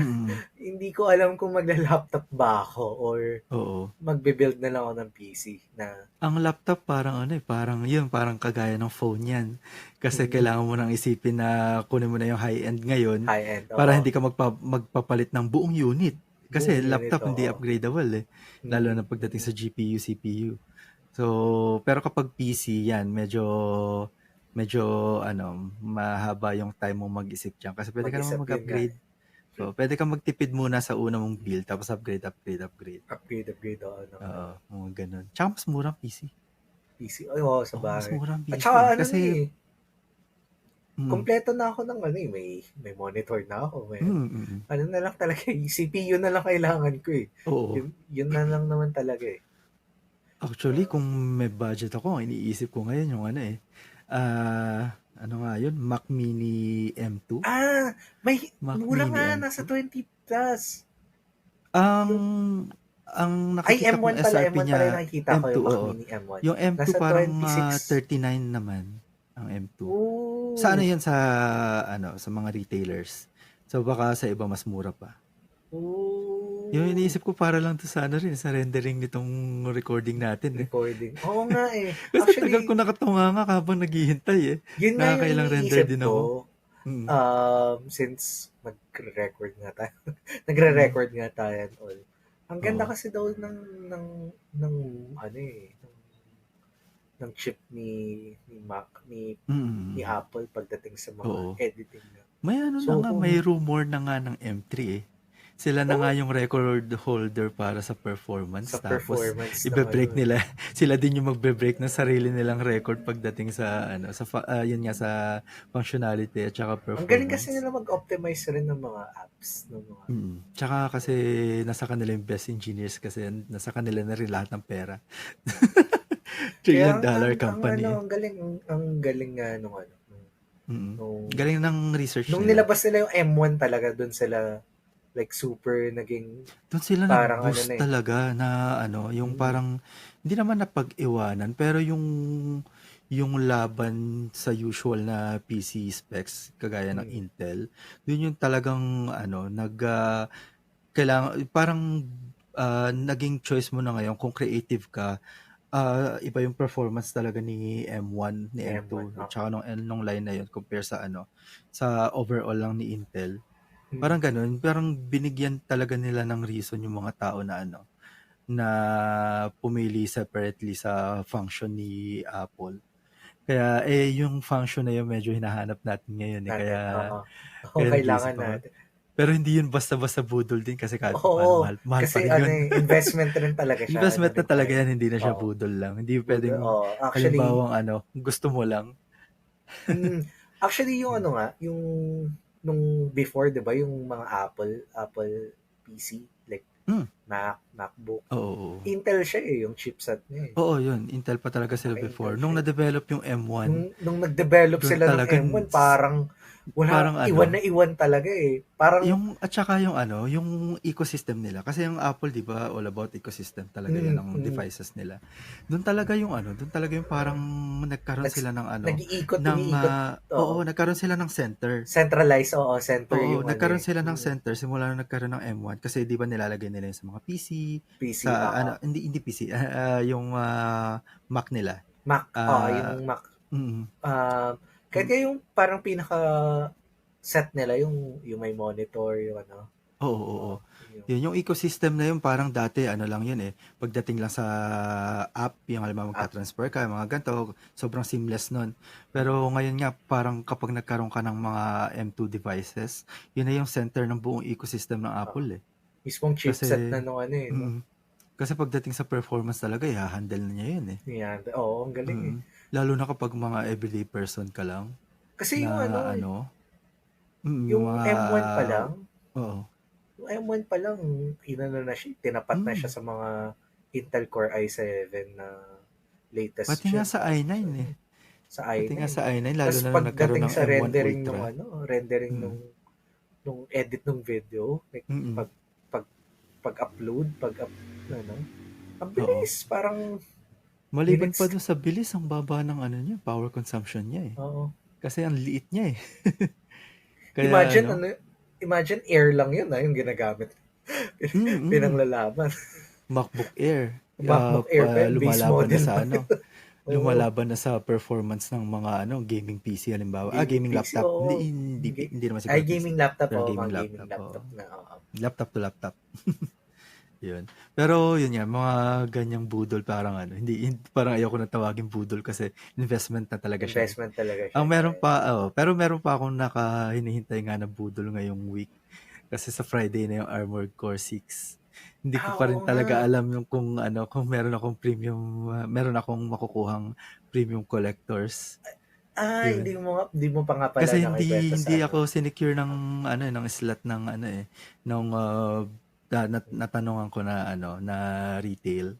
hindi ko alam kung magla-laptop ba ako or Oo. magbe-build na lang ako ng PC na Ang laptop parang kagaya ng phone yan. Kasi kailangan mo nang isipin na kunin mo na yung high-end ngayon high-end. para Oo. hindi ka magpapalit ng buong unit. Kasi Buong unit, laptop hindi oo. upgradable eh. Lalo na pagdating sa GPU, CPU. So, pero kapag PC yan, medyo mahaba yung time mo mag-isip diyan kasi pwede ka naman Mag-isip yun nga. mag-upgrade. So, pwede kang magtipid muna sa una mong build tapos upgrade. Upgrade, oo. Oo, mga ganun. Tsaka mas murang PC. PC, ay, oo, sa Mas bahay. murang At PC. saka, Kasi, kompleto na ako ng may monitor na ako. Ano na lang talaga, CPU na lang kailangan ko eh. Oo. Yun na lang naman talaga eh. Actually, kung may budget ako, iniisip ko ngayon yung ano nga yun? Mac Mini M2? Mac mura Mini nga, M2? Nasa 20 plus. Ang nakikita kong SRP M1 niya, pala yung nakikita ko, M2, yung Mac oo. Mini M1. Yung M2 nasa parang 26. 39 naman, ang M2. Ooh. Sa yun sa mga retailers. So baka sa iba mas mura pa. Ooh. Yung iniisip ko para lang to sa sa rendering nitong recording natin eh. Oo nga eh. Kasi actually, tagal ko nakatunga nga habang naghihintay eh. Yun nga yung iniisip din ko. ako. Since nagre-record nga tayo. Nagre-record nga tayo and all. Ang ganda kasi daw ng chip ni Mac, ni Apple pagdating sa mga editing na. May rumor na nga ng M3 eh. Sila na nga yung record holder para sa performance. Tapos ibe-break nila. Sila din yung magbe-break ng sarili nilang record pagdating sa yun nga sa functionality at saka performance. Ang galing kasi nila mag-optimize rin ng mga apps. Tsaka kasi nasa kanila yung best engineers kasi nasa kanila na rin lahat ng pera. $1 trillion company. Ang galing nga nung galing ng research nung nilabas nila yung M1 talaga, doon sila like super naging doon sila nag-boost talaga na yung parang hindi naman napag-iwanan pero yung laban sa usual na PC specs kagaya ng Intel, doon yung talagang kailangan parang naging choice mo na ngayon kung creative ka. Iba yung performance talaga ni M1, ni M2, tsaka nung line na yun compare sa sa overall lang ni Intel. Parang ganun, parang binigyan talaga nila ng reason yung mga tao na na pumili separately sa function ni Apple. Kaya yung function na yun medyo hinahanap natin ngayon eh. Kaya kailangan natin. Pero hindi yun basta-basta budol din kasi kahit mahal kasi pa rin yun. Investment rin talaga siya. Investment na talaga yan, hindi na siya budol lang. Hindi pwedeng halimbawang gusto mo lang. Actually, yung yung nung before, 'di ba, yung mga Apple PC like Mac, MacBook. Oo. Intel siya yung chipset niya eh. Oo, yun. Intel pa talaga sila before. Nung na-develop yung M1. Nung nag-develop sila ng M1, parang iwan talaga eh. Parang at saka yung ecosystem nila. Kasi yung Apple, 'di ba, all about ecosystem talaga yan ng devices nila. Doon talaga yung parang nagkaroon sila ng nag-iikot. nagkaroon sila ng center. Centralized, center yung nagkaroon sila ng center simula nung nagkaroon ng M1 kasi 'di ba nilalagay nila yun sa mga PC sa hindi PC, yung Mac nila. Yung Mac. Kaya yung parang pinaka set nila yung may monitor, yung Oo, oo. Oo, yung Yun, yung ecosystem na yun, parang dati, ano lang yun eh, pagdating lang sa app, yung alam mo, app. magta-transfer ka, mga ganito, sobrang seamless nun. Pero Mm. ngayon nga, parang kapag nagkaroon ka ng mga M2 devices, yun na yung center ng buong ecosystem ng Oo. Apple eh. Mismong chipset Kasi, na nung ano eh, no? mm, kasi pagdating sa performance talaga, i-handle na niya yun eh. Yan. Oo, ang galing eh. Mm. Lalo na kapag mga everyday person ka lang, Kasi na yung ano, ano, yung yung mga, M1 pa lang, oo, yung M1 pa lang, inano na siya, tinapat na siya mm. sa mga Intel Core i7 na latest Pati nga gen. sa Tapos i9 eh. ano, sa Pati nga i9. sa i9, lalo Tapos na nung nagkaroon pagdating ng sa M1 rendering nung Ultra. ano, rendering Mm. nung edit nung video, like Mm. pag pag-upload, ano, ang Oo. bilis, parang Maliban pa minutes. dun sa bilis, ang baba ng ano niya, power consumption niya eh. Oo. Kasi ang liit niya eh. Kaya Imagine ano, ano, imagine air lang yun yung ginagamit. mm, Pinanglalaban. MacBook Air, MacBook Air pa yun, base lumalaban na model sa pa yun. ano, Oo. lumalaban na sa performance ng mga ano, gaming PC halimbawa. Gaming Gaming PC, laptop. Hindi, oo. hindi, hindi naman Ay, siguro PC. gaming laptop, Pero oo, gaming mga gaming laptop. Oo. laptop na, oo. Laptop to laptop. Yun. Pero yun nga, mga ganyang budol parang ano, hindi parang ayoko na tawagin budol kasi investment na talaga siya eh. Investment talaga siya. Ang meron Yeah. pa, pero meron pa akong hinihintay nga na budol ngayong week. Kasi sa Friday na yung Armored Core 6. Hindi ko pa Oo rin nga. talaga alam yung kung ano, kung meron akong premium, meron akong makukuhang premium collectors. Yun. Hindi mo pa nga pala Kasi nakikwenta sa hindi ano. ako sinecure ng ano ng slot ng ano eh nung natanungan ko na ano na retail.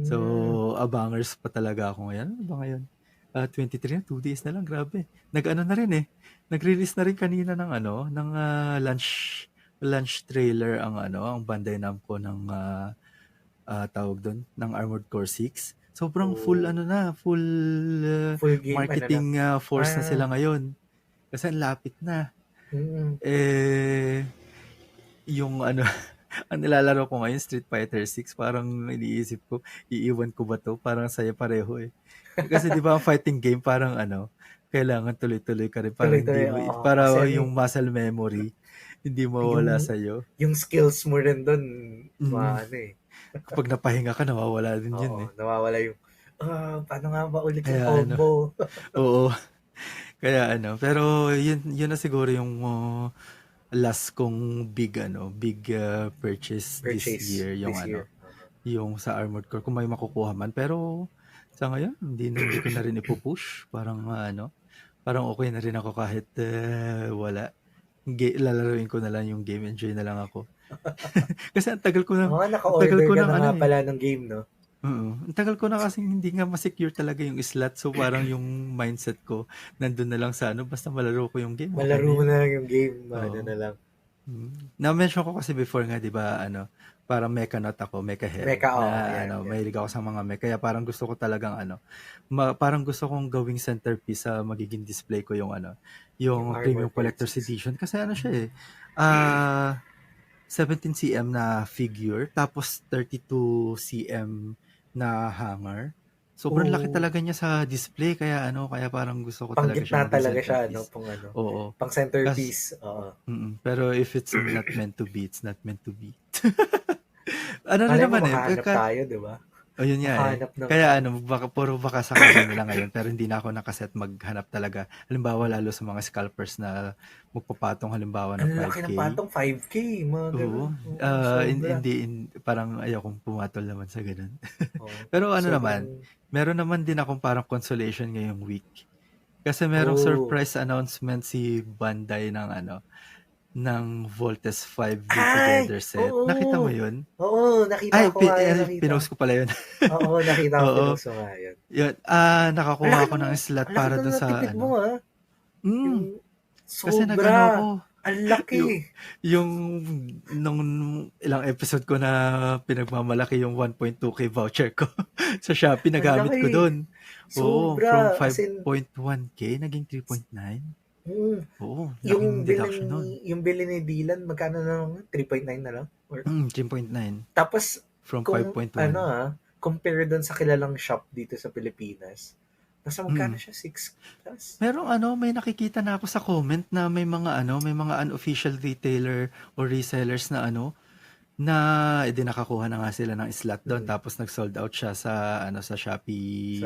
So, Hmm. abangers pa talaga ako ngayon. Ano ba ngayon? 23 na, 2 days na lang, grabe. Nag-ano na rin eh. Nag-release na rin kanina ng ano, ng launch trailer ang ano, ang Bandai Namco ng tawag doon, ng Armored Core 6. Sobrang full Oh, ano na, full full game, ano na. marketing force na Ah, sila ngayon. Kasi ang lapit na. mm. Eh, yung ano, ang nilalaro ko ngayon, Street Fighter 6, parang iniisip ko, iiwan ko ba to? Parang saya pareho eh. Kasi di ba ang fighting game, parang ano, kailangan tuloy-tuloy ka rin para hindi Tuloy-tuloy, mo, oo. Kasi para ano yung muscle memory, hindi mawala yung, sa'yo. yung skills mo rin doon, Mm. ano eh. Kapag napahinga ka, nawawala din yun Oo, eh. nawawala yung, paano nga ba ulit yung Kaya ano, combo? oo. Kaya ano, pero yun na siguro yung last kong big purchase this Purchase year, yung this ano, year. yung sa Armored Core, kung may makukuha man. Pero sa ngayon, hindi ko na rin ipupush. Parang parang okay na rin ako kahit wala. Lalaruin ko na lang yung game, enjoy na lang ako. Kasi Oo nga, ang tagal naka-order ko ka ng na ano nga eh. pala ng game, no? Ang tagal ko na kasing hindi nga ma-secure talaga yung slot. So parang yung mindset ko, nandun na lang sa ano, basta malaro ko yung game, okay Malaro na mo yun. na lang yung game, ano Oo. na lang. Na-mention ko kasi before nga, 'di ba, ano, parang mecha-nut ako, mecha-head Mecha, oo, na yan, ano, yan. mahilig ako sa mga mech. Kaya parang gusto ko talagang ano, parang gusto kong gawing centerpiece sa magiging display ko yung ano, Yung yung Armor Premium Core Collector's 6. Edition kasi ano siya eh. Ah, 17 cm na figure tapos 32 cm na hanger. Sobrang laki Oo, talaga niya sa display kaya ano, kaya parang gusto ko pang talaga gitna siyang maging talaga siya, no? centerpiece. Pang ano, Oo. pang Kas centerpiece. Oo. Pero if it's not meant to be, it's not meant to be. Ano rin Malay mo naman eh, makahanap tayo, di ba? ayun nga eh. Makahanap ng Kaya ano. ano, puro baka sakali na lang ngayon, pero hindi na ako nakaset maghanap talaga. Halimbawa, lalo sa mga scalpers na magpapatong halimbawa ng Ang laki 5K. ng patong, 5K, mga Oo. ganun. Oo, sobra. Parang ayokong pumatol naman sa ganun. Oo, Pero ano sobrang, naman, meron naman din akong parang consolation ngayong week. Kasi merong oh. surprise announcement si Bandai ng ano, ng Voltes 5 Be Ay! Together set. Nakita mo Oo! yun? Oo, nakita Ay, ko nga yun, nakita ko. pinost ko pala yun. Oo, nakita ko, Oo. pinost mo nga yun. Yun, nakakuha ako ng slot Ang laki para ng dun sa natipid mo, ano. ha? Mm, Yung, kasi nagano ako, sobra! Ang laki! yung, yung nung ilang episode ko na pinagmamalaki yung 1.2k voucher ko sa Shopee, Ang nagamit laki! ko dun. Oo, from Sobra! As in, 5.1k, naging 3.9. mm, Oo, laking deduction nun. yung bili ni Dylan, magkano na lang? 3.9 na lang? Or, 3.9 tapos, from kung, 5.1. compare doon sa kilalang shop dito sa Pilipinas, Nasa magkano Mm. siya? 6 plus? May nakikita na ako sa comment na may mga unofficial retailer or resellers na na nakakuha na nga sila ng slot doon Mm. tapos nag-sold out siya sa sa So, Shopee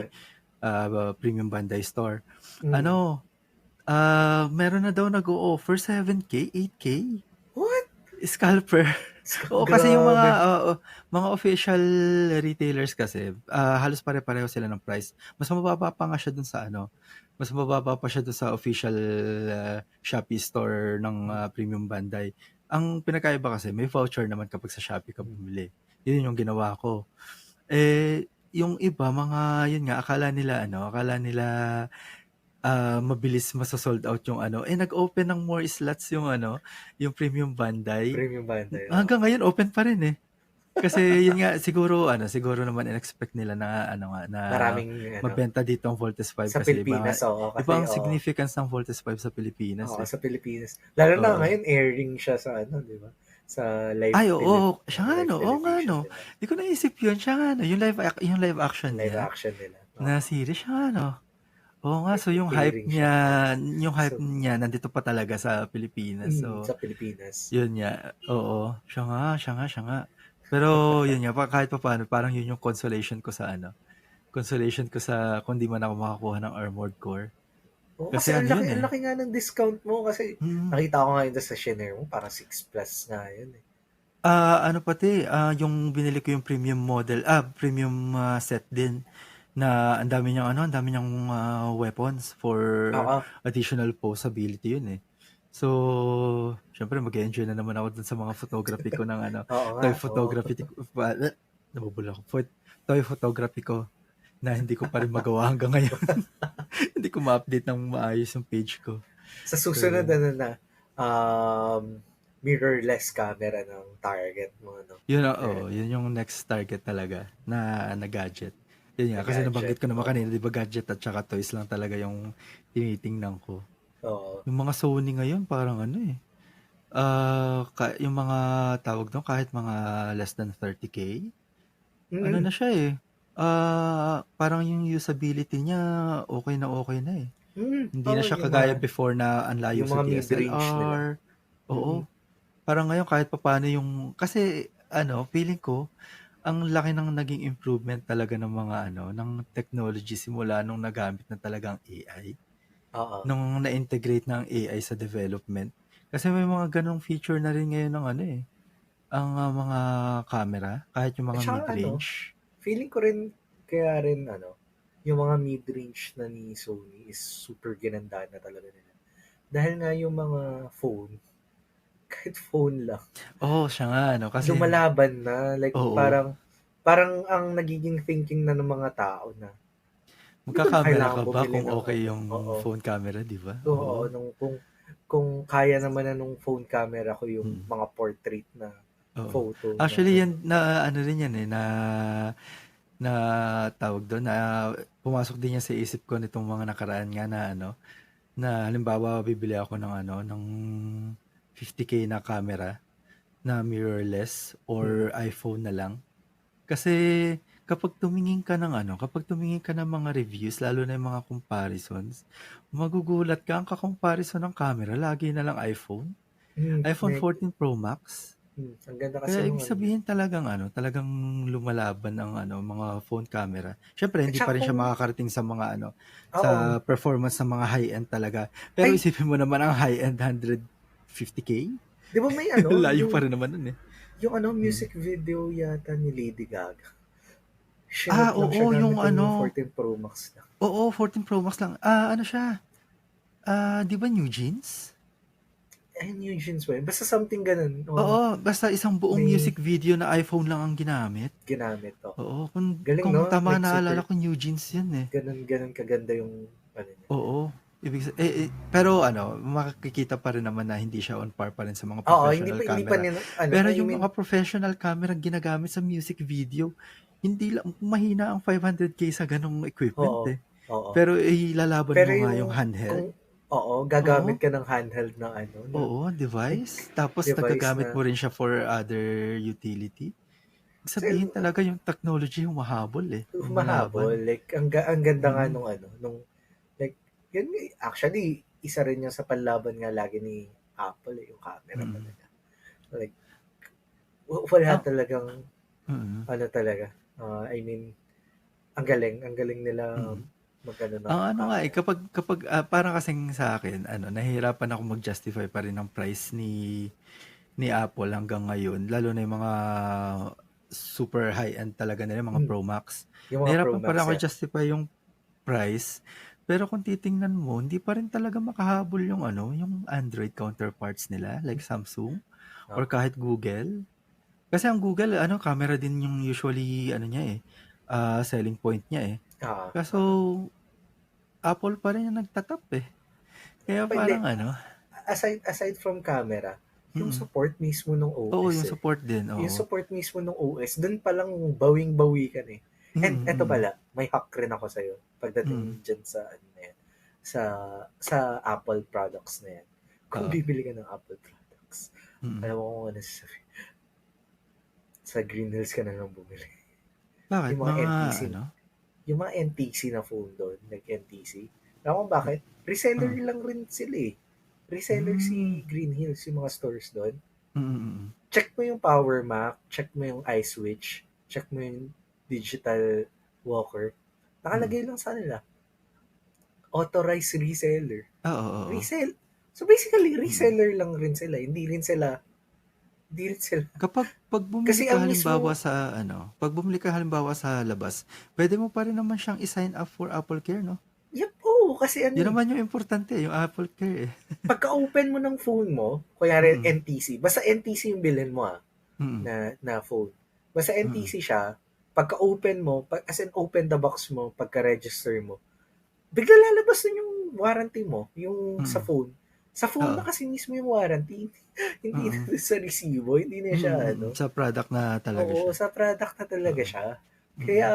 Premium Bandai Store. mm. Meron na daw nag-o-offer 7K, 8K. What? Scalper. Oo, kasi yung Grabe. mga official retailers kasi, halos pare-pareho sila ng price. Mas mababa pa nga siya dun sa mas mababa pa siya dun sa official Shopee store ng Premium Bandai. Ang pinakaiba kasi, may voucher naman kapag sa Shopee ka bumili. Yun yung ginawa ko. Yung iba, yun nga, akala nila mabilis maso-sold out yung nag-open ng more slots yung Premium Bandai. Premium Bandai. Hanggang ngayon open pa rin eh. Kasi yun nga siguro naman in-expect nila na na Maraming mabenta dito ang Voltes 5 sa kasi Pilipinas, oo. iba Kasi, ang significance ng Voltes 5 sa Pilipinas eh. sa Pilipinas. Lalo na Oo. ngayon, airing siya sa di ba? Sa Ay, oo. Siya nga live oo nga television nila. Hindi ko naisip yun. Siya nga yung live action Live niya action nila. na series siya nga Oo nga, so yung hype Airing siya. So, niya nandito pa talaga sa Pilipinas. So, sa Pilipinas. yun nga. Oo. Siya nga. Pero yun nga, kahit pa paano, parang yun yung consolation ko sa consolation ko sa kung di man ako makakuha ng Armored Core. Oo, Kasi kasi ang yun eh. laki nga ng discount mo kasi nakita ko nga yun sa share mo, parang 6 plus nga yun eh. Yung binili ko yung premium model, premium set din na ang dami niyang weapons for additional posability yun eh. So, syempre mag-enjoy na naman ako dun sa mga photography ko ng toy photography nabubula ko. Toy photography ko na hindi ko pa rin magawa hanggang ngayon. Hindi ko ma-update ng maayos yung page ko. Sa susunod mirrorless camera ng target mo, no? Yun yung next target talaga na gadget. Yun nga, kasi nabanggit ko naman kanina, di ba gadget at saka toys lang talaga yung tinitingnan ko. Oo. Yung mga Sony ngayon, parang yung mga tawag doon, kahit mga less than 30K, na siya eh. Parang yung usability niya, okay na eh. Hindi na siya kagaya before na ang layo yung sa mga mid-range nila. DSLR. Oo. Parang ngayon kahit papaano kasi feeling ko, ang laki ng naging improvement talaga ng mga ng technology simula nung nagamit na talagang AI. Nung na-integrate na ang AI sa development. Kasi may mga ganong feature na rin ngayon ng ang mga camera, kahit yung mga mid-range. Feeling ko rin, kaya rin yung mga mid-range na ni Sony is super ginanda na talaga nila. Dahil nga yung mga phone, kahit phone lang. Siya nga, kasi lumalaban na. Like, parang ang nagiging thinking na ng mga tao na magkakamera ka ba kung okay yung phone camera, di ba? Oo. Kung kaya naman na nung phone camera ko yung mga portrait na photo. Actually, yan rin yan eh, na tawag doon, na pumasok din yan sa isip ko nitong mga nakaraan nga na halimbawa bibili ako ng 50K na camera na mirrorless or iPhone na lang. Kasi kapag tumingin ka ng mga reviews, lalo na yung mga comparisons, magugulat ka, ang kakomparison ng camera lagi na lang iPhone. iPhone 14 Pro Max. Ang ganda kasi. Kaya ibig sabihin talagang lumalaban ang mga phone camera. Syempre hindi pa rin siya makakarating sa mga sa performance ng mga high-end talaga. Pero isipin mo naman ang high-end 150K. Di ba may layo pa rin naman nun eh. Yung music video yata ni Lady Gaga. Oo, yung 14 Pro Max lang. Oo, 14 Pro Max lang. Siya? Di ba New Jeans? New Jeans ba? Basta something ganun. Oo, basta isang buong music video na iPhone lang ang ginamit. Oo, kung tama naalala ko, New Jeans yun eh. Ganun kaganda yung niya. Oo. Pero makikita pa rin naman na hindi siya on par pa rin sa mga professional camera. Pero yung mga professional camera ginagamit sa music video, hindi lang mahina ang 500K sa ganong equipment eh. Pero ilalaban mo nga yung handheld. Gagamit ka ng handheld na device. Tapos nagagamit mo rin siya for other utility. sabihin talaga yung technology humahabol eh. Humahabol. Lumalaban. Like, ang ganda nga Mm. nung, like, yun, actually, isa rin yung sa panlaban nga lagi ni Apple, yung camera Mm. talaga. Like, wala Ang talagang, mm. ano talaga, I mean, ang galing nila Mm. magano ng Ang ano nga eh, camera. kapag parang kasing sa akin, nahihirapan ako mag-justify pa rin ng price ni Apple hanggang ngayon, lalo na yung mga super high-end talaga nila, mga Hmm, Pro Max. yung mga Pro Nahirapan pa rin Max ako yan. justify yung price. Pero kung titingnan mo, hindi pa rin talaga makahabol yung Android counterparts nila like Samsung or Oh, kahit Google. Kasi ang Google, camera din yung usually niya eh, selling point niya eh. ah, Kaso ah. Apple pa rin yung nagtatap eh. Kaya Hindi, parang aside from camera, yung mm. support mismo ng Oo, OS yung eh. support din, Yung oo. support mismo ng OS, dun palang bawing-bawi ka na eh. And Mm, eto mm, pala, may hack rin ako sa'yo mm, pagdating dyan sa ano na yan, sa sa Apple products na yan. Kung oo, bibili ka ng Apple products, mm. alam mo kung ano sasabihin, sa Green Hills ka na lang bumili. Bakit Yung mga mga NTC, ano? yung mga NTC na phone doon, like NTC. Alam mo bakit? Reseller Mm, lang rin sila eh. Reseller hmm, si Green Hills, yung mga stores doon. mm, mm, Check mo yung Power Mac, check mo yung iSwitch, check mo yung Digital Walker. mm. Nakalagay lang sa nila, authorized reseller. Oo, oo. Resell. So basically, Mm. reseller lang rin sila. Hindi rin sila. Pag bumili Kasi ka ang halimbawa mismong, sa pag bumili ka halimbawa sa labas, pwede mo pa rin naman siyang i-sign up for Apple Care, no? yep, oo, kasi ano Yun eh, naman yung importante, yung Apple Care eh. pagka-open mo ng phone mo, kunyari Mm, NTC, basta NTC yung bilhin mo mm, na phone. Basta mm, NTC siya, pagka-open mo, as in open the box mo, pagka-register mo, bigla lalabas na yung warranty mo, yung sa mm. phone. Sa phone na Oo. kasi mismo yung warranty. Hindi Mm, na sa resibo, hindi na siya ano. sa product na talaga Oo, siya. sa product na talaga Oo. siya. Kaya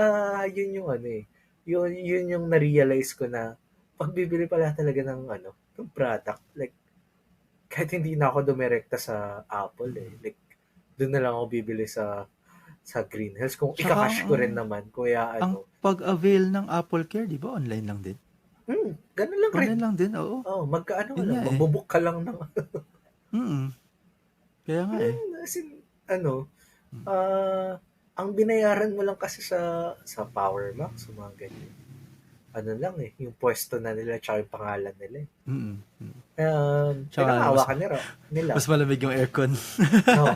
Mm. yun yung ano eh. Yun yung na-realize ko na pagbibili pala talaga ng ano, ng product. Like, kahit hindi na ako dumirekta sa Apple eh. Mm. Like, doon na lang ako bibili sa Green Hills. Kung Tsaka ika-cash ko rin naman, kuya ang ano. pag-avail ng Apple Care, 'di ba, online lang din? Ganun lang rin. Online lang din, oo. Oh, magkaano ka Yun lang, nga eh. magbubook ka lang ng Mm. Kaya nga eh. as in, ano, Mm. ah, ang binayaran mo lang kasi sa Power Max, sa mga ganyan. Ano lang eh, yung pwesto na nila tsaka yung pangalan nila eh. Mm. Mm. Tsaka Pinangahawakan nila. mas malamig yung aircon. No.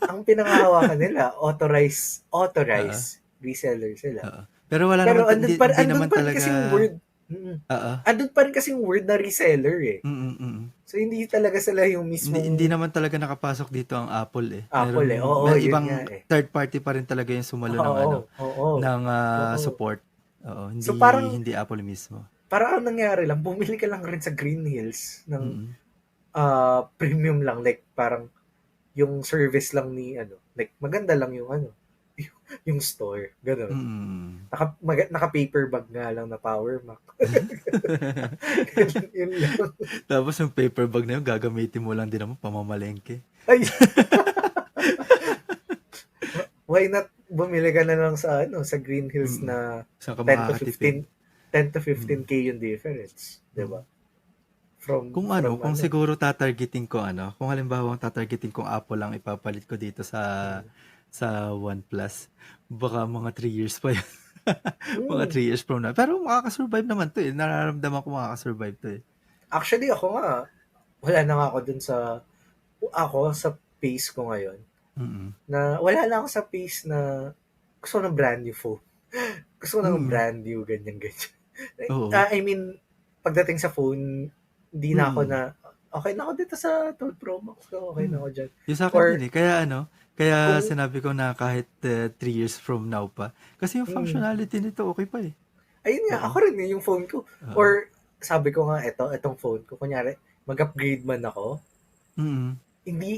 Ang pinangahawakan nila, Oo. authorized reseller sila. Oo. Pero wala naman Pero hindi andun naman pa rin talaga kasing word. Mm. oo. Andun pa rin kasing word na reseller eh. Mm. Mm. So, hindi talaga sila yung Hindi mismong naman talaga nakapasok dito ang Apple eh. Apple eh. Oo, May yun nga ibang eh. third party pa rin talaga yung sumalo ng Oo, oo, ng oo. support. Oo, So, hindi hindi Apple mismo. parang ang nangyari lang, bumili ka lang rin sa Green Hills ng Mm. premium lang. Like, parang yung service lang ni, ano, like, maganda lang yung, ano, yung store. Ganun. Mm. Naka-paper bag nga lang na Power Mac. Yun lang. Tapos yung paper bag na yun, gagamitin mo lang din naman pamamalengke. Ay, why not bumili ka na lang sa, ano, sa Green Hills Mm. na Saan ka 10 to makakatipid? 15 10 to Mm. 15K yung difference. Mm. 'Di ba? From Kung ano. siguro tatargeting ko kung halimbawa tatargeting kong Apple lang ipapalit ko dito Mm. sa OnePlus, baka mga 3 years pa yun. Mga Mm. 3 years from now. Pero makakasurvive naman to eh. Nararamdaman ko makakasurvive to eh. Actually, ako nga, wala na nga ako dun sa pace ko ngayon. Mm. Na wala na ako sa pace na gusto ko ng brand new phone. Gusto ko ng Mm. brand new, ganyan, ganyan. Oo. I mean, pagdating sa phone, hindi na ako Mm. na, okay na ako dito sa 12 Pro Max ko, okay na Mm. ako dyan. Yung sa akin Or, din eh. Kaya kung, sinabi ko na kahit 3 years from now pa. Kasi yung mm, functionality nito okay pa eh. ayun nga, Oo. ako rin yung phone ko. Oo. Or, sabi ko nga, itong phone ko, kunyari, mag-upgrade man ako, Mm. hindi,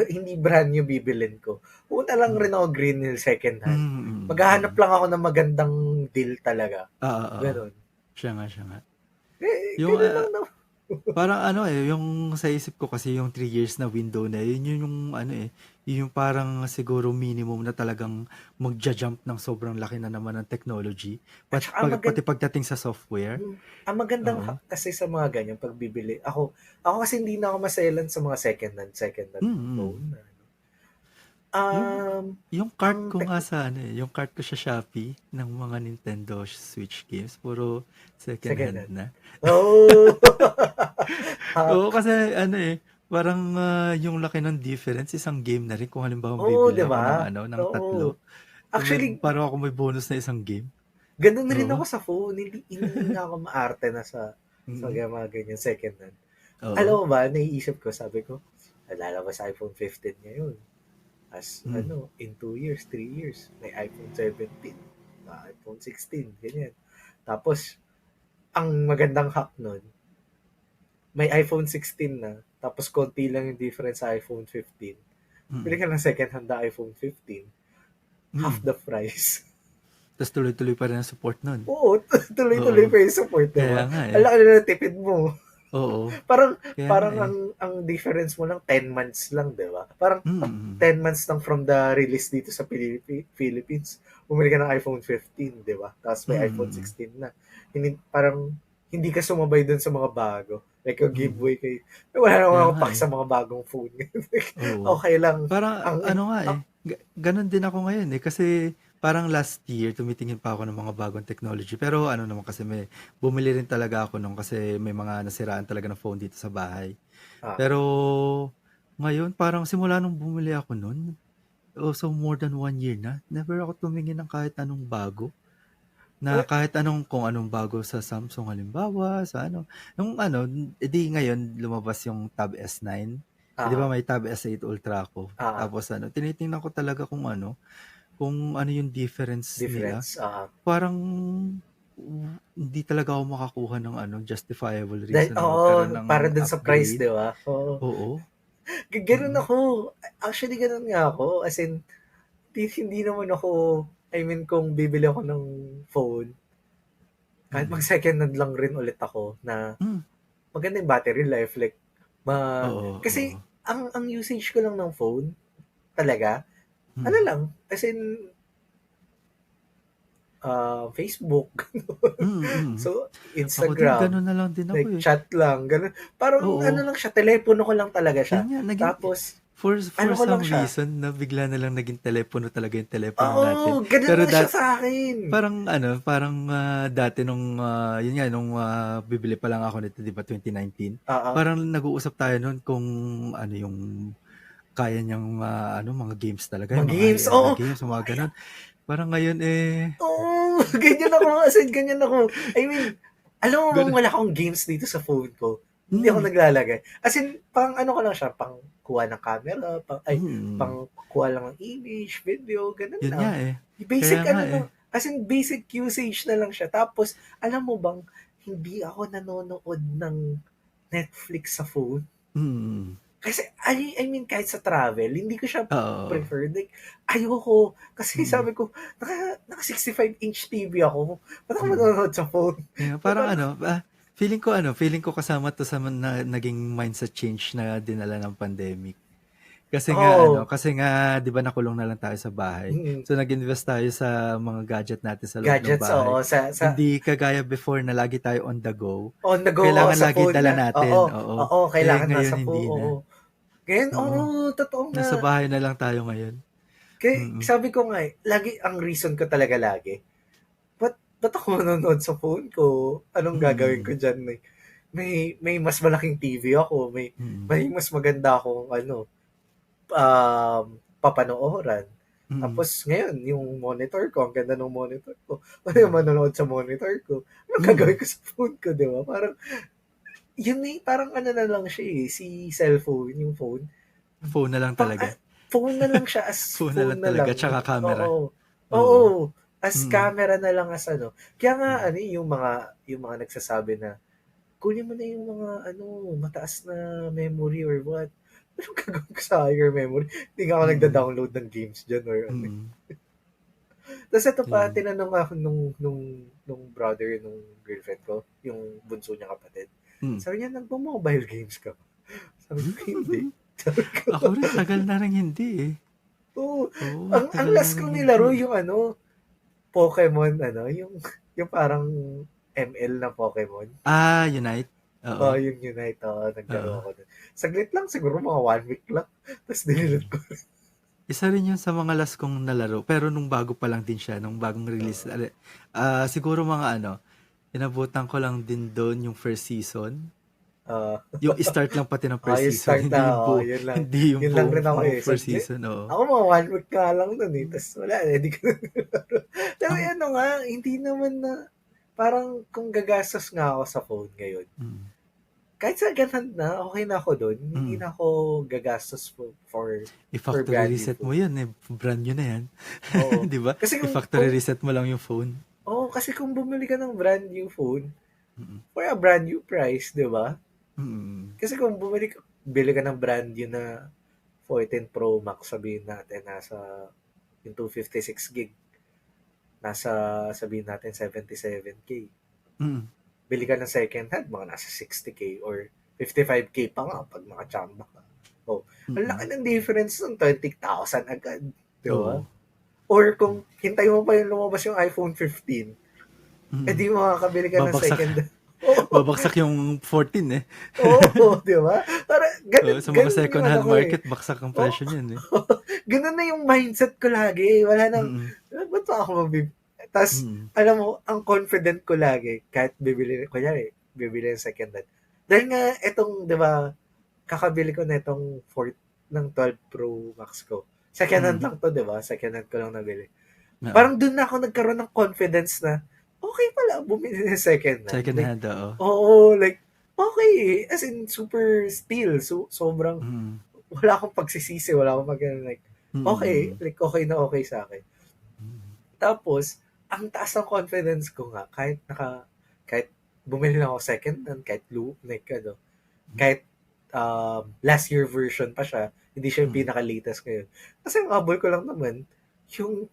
hindi brand new bibilin ko. Una lang Mm. rin ako Green Hill second hand. Mm. Maghahanap Mm. lang ako ng magandang deal talaga. Oo, oo. Ganon. Siya nga. Eh, Yung ganun lang naman. Parang ano yung sa isip ko kasi yung 3 years na window na yun yung yun yung parang siguro minimum na talagang magja-jump ng sobrang laki na naman ng technology. At Pati, saka ang pati pagdating sa software. ang magandang Oo. kasi sa mga ganyan pagbibili. Ako kasi hindi na ako maselan sa mga second hand Mm. phone. Yung Um, yung cart ang ko tech nga sa yung cart ko sa Shopee ng mga Nintendo Switch games, puro second second hand hand. na. Oh. Oo, Hack. kasi parang yung laki ng difference, isang game na rin kung halimbawa Oo, bibili 'di ako ng ba? ng Oo. tatlo. Actually, Parang ako may bonus na isang game. ganun rin Oo. ako sa phone. Hindi na ako maarte na sa Mm. mga ganyan second hand. Oo. Alam mo ba, naiisip ko, sabi ko, lalabas iPhone 15 ngayon. As Mm. in 2 years, 3 years, may iPhone 17, iPhone 16, ganyan. Tapos, ang magandang hack nun, may iPhone 16 na, tapos konti lang yung difference sa iPhone 15. Bili Mm. ka ng second hand na iPhone 15, half Mm. the price. Tapos tuloy-tuloy pa rin ang support nun. Oo, tuloy-tuloy Oo. pa yung support, Kaya diba? nga Ang laki na ng tipid mo. Oo. Parang, Kaya nga parang ang difference mo lang, 10 months lang, diba? Parang, Mm. 10 months lang from the release dito sa Philippines, bumili ka ng iPhone 15, di ba? Tapos may iPhone Mm. 16 na. Parang, hindi ka sumabay dun sa mga bago. Like, yung Mm. giveaway kay, wala naman Kaya ako nga pack sa mga bagong phone. Oo. Okay lang. Parang Ang, ano nga ang ganun din ako ngayon kasi parang last year tumitingin pa ako ng mga bagong technology. Pero ano naman kasi bumili rin talaga ako nung kasi may mga nasiraan talaga ng phone dito sa bahay. ah, Pero ngayon parang simula nung bumili ako nun, so more than 1 year na, never ako tumingin ng kahit anong bago. Na eh, kahit kung anong bago sa Samsung halimbawa, sa yung edi ngayon lumabas yung Tab S9. Eh, di ba ah, may Tab S8 Ultra ako. ah, Tapos tinitingnan ko talaga kung ano yung difference nila. difference. Parang hindi talaga ako makakuha ng justifiable reason na magkaroon ng Para dun sa price, upgrade. di ba? Oo. Oo. Ganun Mm. ako. Actually, ganun nga ako. As in, hindi naman ako, I mean, kung bibili ako ng phone, kahit mag Mm. second hand lang rin ulit ako na Mm. maganda yung battery life. Like, Oo, oo. kasi, ang usage ko lang ng phone, talaga, ano Mm. lang, as in, Facebook, Mm. Mm. so, Ako din Instagram, ganun na lang din ako like, eh. chat lang, ganun. Parang, ano Oo. lang siya, telepono ko lang talaga siya. Yun nga, naging, Tapos, for ano ko lang some siya, reason, na bigla na lang naging telepono talaga yung telepono oo, natin. ganun Pero lang siya sa akin. parang dati nung, yun nga, nung bibili pa lang ako nito, di ba, 2019, Oo. parang nag-uusap tayo noon kung yung kaya niyang, mga games talaga, yung mga Mag-games, high-end na oo. games, mga Kaya, ganun. Parang ngayon, oo, ganyan ako, as in, ganyan ako. I mean, alam mo bang ganun. wala akong games dito sa phone ko? Hindi ako Mm, naglalagay. As in, pang ano ko lang siya, pang kuha ng camera, mm, pang kuha lang ng image, video, ganun yun lang. nga Kaya Basic nga ano lang, as in basic usage na lang siya. Tapos, alam mo bang, hindi ako nanonood ng Netflix sa phone. Mm, Kasi, I mean, kahit sa travel, hindi ko siya oo, preferred. Like, ayoko. Kasi mm, sabi ko, naka 65-inch TV ako. Ba't ako mm. manonood sa phone? Kaya So, parang parang, feeling ko kasama 'to sa naging mindset change na dinala ng pandemic. oh, Kasi nga 'di ba nakulong na lang tayo sa bahay. mm, So nag-invest tayo sa mga gadget natin sa loob ng gadgets, bahay. oo. Hindi kagaya before na lagi tayo on the go. On the go, oo, Kailangan sa lagi phone dala nga. Oo, natin, oo. oo, kailangan Ngayon nasa hindi phone, oo. na. Ngayon, oo, Oo, totoo nasa nga. bahay na lang tayo ngayon. Kaya, Mm. sabi ko nga, lagi, ang reason ko talaga lagi, ba't ako manonood sa phone ko? Anong gagawin ko Mm. dyan? May mas malaking TV ako, Mm. may mas maganda akong um, papanooran. Mm. Tapos ngayon, yung monitor ko, ang ganda ng monitor ko. Ano yung Mm. manonood sa monitor ko? Anong gagawin Mm. ko sa phone ko, di ba? Parang, yun parang ano na lang siya si cellphone, yung phone. Phone na lang Pang, talaga. phone na lang siya as Phone na phone lang na talaga lang. tsaka camera. Oo. Oo. Oo. As Mm. camera na lang as ano. Kaya nga, Mm. yung mga nagsasabi na, kunin mo na yung mga mataas na memory or what. Anong gagawin ko sa higher memory? Hindi nga ako Mm. nagda-download ng games dyan or ano. Mm. Tapos ito pa, Ayun. tinanong ako nung brother, nung girlfriend ko, yung bunso niya kapatid. Hmm. Sabi niya, nagmo-mobile games ka ba? Sabi ko, hindi. Sabi ko, Ako rin, tagal na rin hindi eh. oo. Oo, Ang tagal na last rin kong hindi. nilaro yung Pokemon, yung parang ML na Pokemon. Unite? Oo. Yung Unite, naglaro Oo. ako dun. Saglit lang, siguro mga 1 week lang. Tapos dinilot ko. Isa rin yun sa mga last kong nalaro. Pero nung bago pa lang din siya, nung bagong release. Oo. Siguro mga inabutan ko lang din doon yung first season. Uh, Yung start lang pati ng first yung season, start hindi yung na, yun lang. hindi yung Yun lang rin ako buong first saglit. season. Oo. Ako mga 1 week ka lang dun eh. Tapos wala, hindi ko na nilaro. Pero Ang, nga, hindi naman na, parang kung gagastos nga ako sa phone ngayon, mm, kahit sa ganun na, okay na ako dun. Hindi mm. na ako gagastos for I-factory brand new reset mo phone. yan eh. Brand new na yan. Oo. Di ba? Kasi I-factory reset mo lang yung phone. kasi kung bumili ka ng brand new phone, Mm, for a brand new price, di ba? mm, Kasi kung bili ka ng brand new na 14 Pro Max, sabihin natin, nasa yung 256 gig, nasa, sabihin natin, 77K. mm, Bili ka ng second hand, mga nasa 60K or 55K pa nga pag nakachamba ka. Ang laki mm. ng difference ng 20,000 agad. Di ba? Oo. Or kung hintay mo pa yung lumabas yung iPhone 15, Mm. di makakabili ka ng Babagsak. second hand. Oo, Babagsak yung 14 eh. di ba? Para, ganun, Sa mga ganun second yung hand eh. market, baksak ang Oo, presyo niyan eh. ganun na yung mindset ko lagi. Wala nang, Mm, ba't pa ako Tapos, mm, alam mo, ang confident ko lagi, kahit kunyari, bibili ng second hand. Dahil nga, di ba, kakabili ko na itong ng 12 Pro Max ko. Second hand mm. lang to, di ba? Second hand ko lang nabili. Oo. Parang dun na ako nagkaroon ng confidence na, okay pala, bumili ng second hand. Second Like, hand, oo. oo, like, okay. As in, super steal. Sobrang, Mm, wala akong pagsisisi, wala akong like, okay, mm, like, okay na okay sa akin. mm, Tapos, ang taas ng confidence ko nga, kahit bumili na ako second hand, kahit kahit last year version pa siya, hindi siya yung mm, pinaka-latest ngayon. Kasi ang habol ko lang naman, yung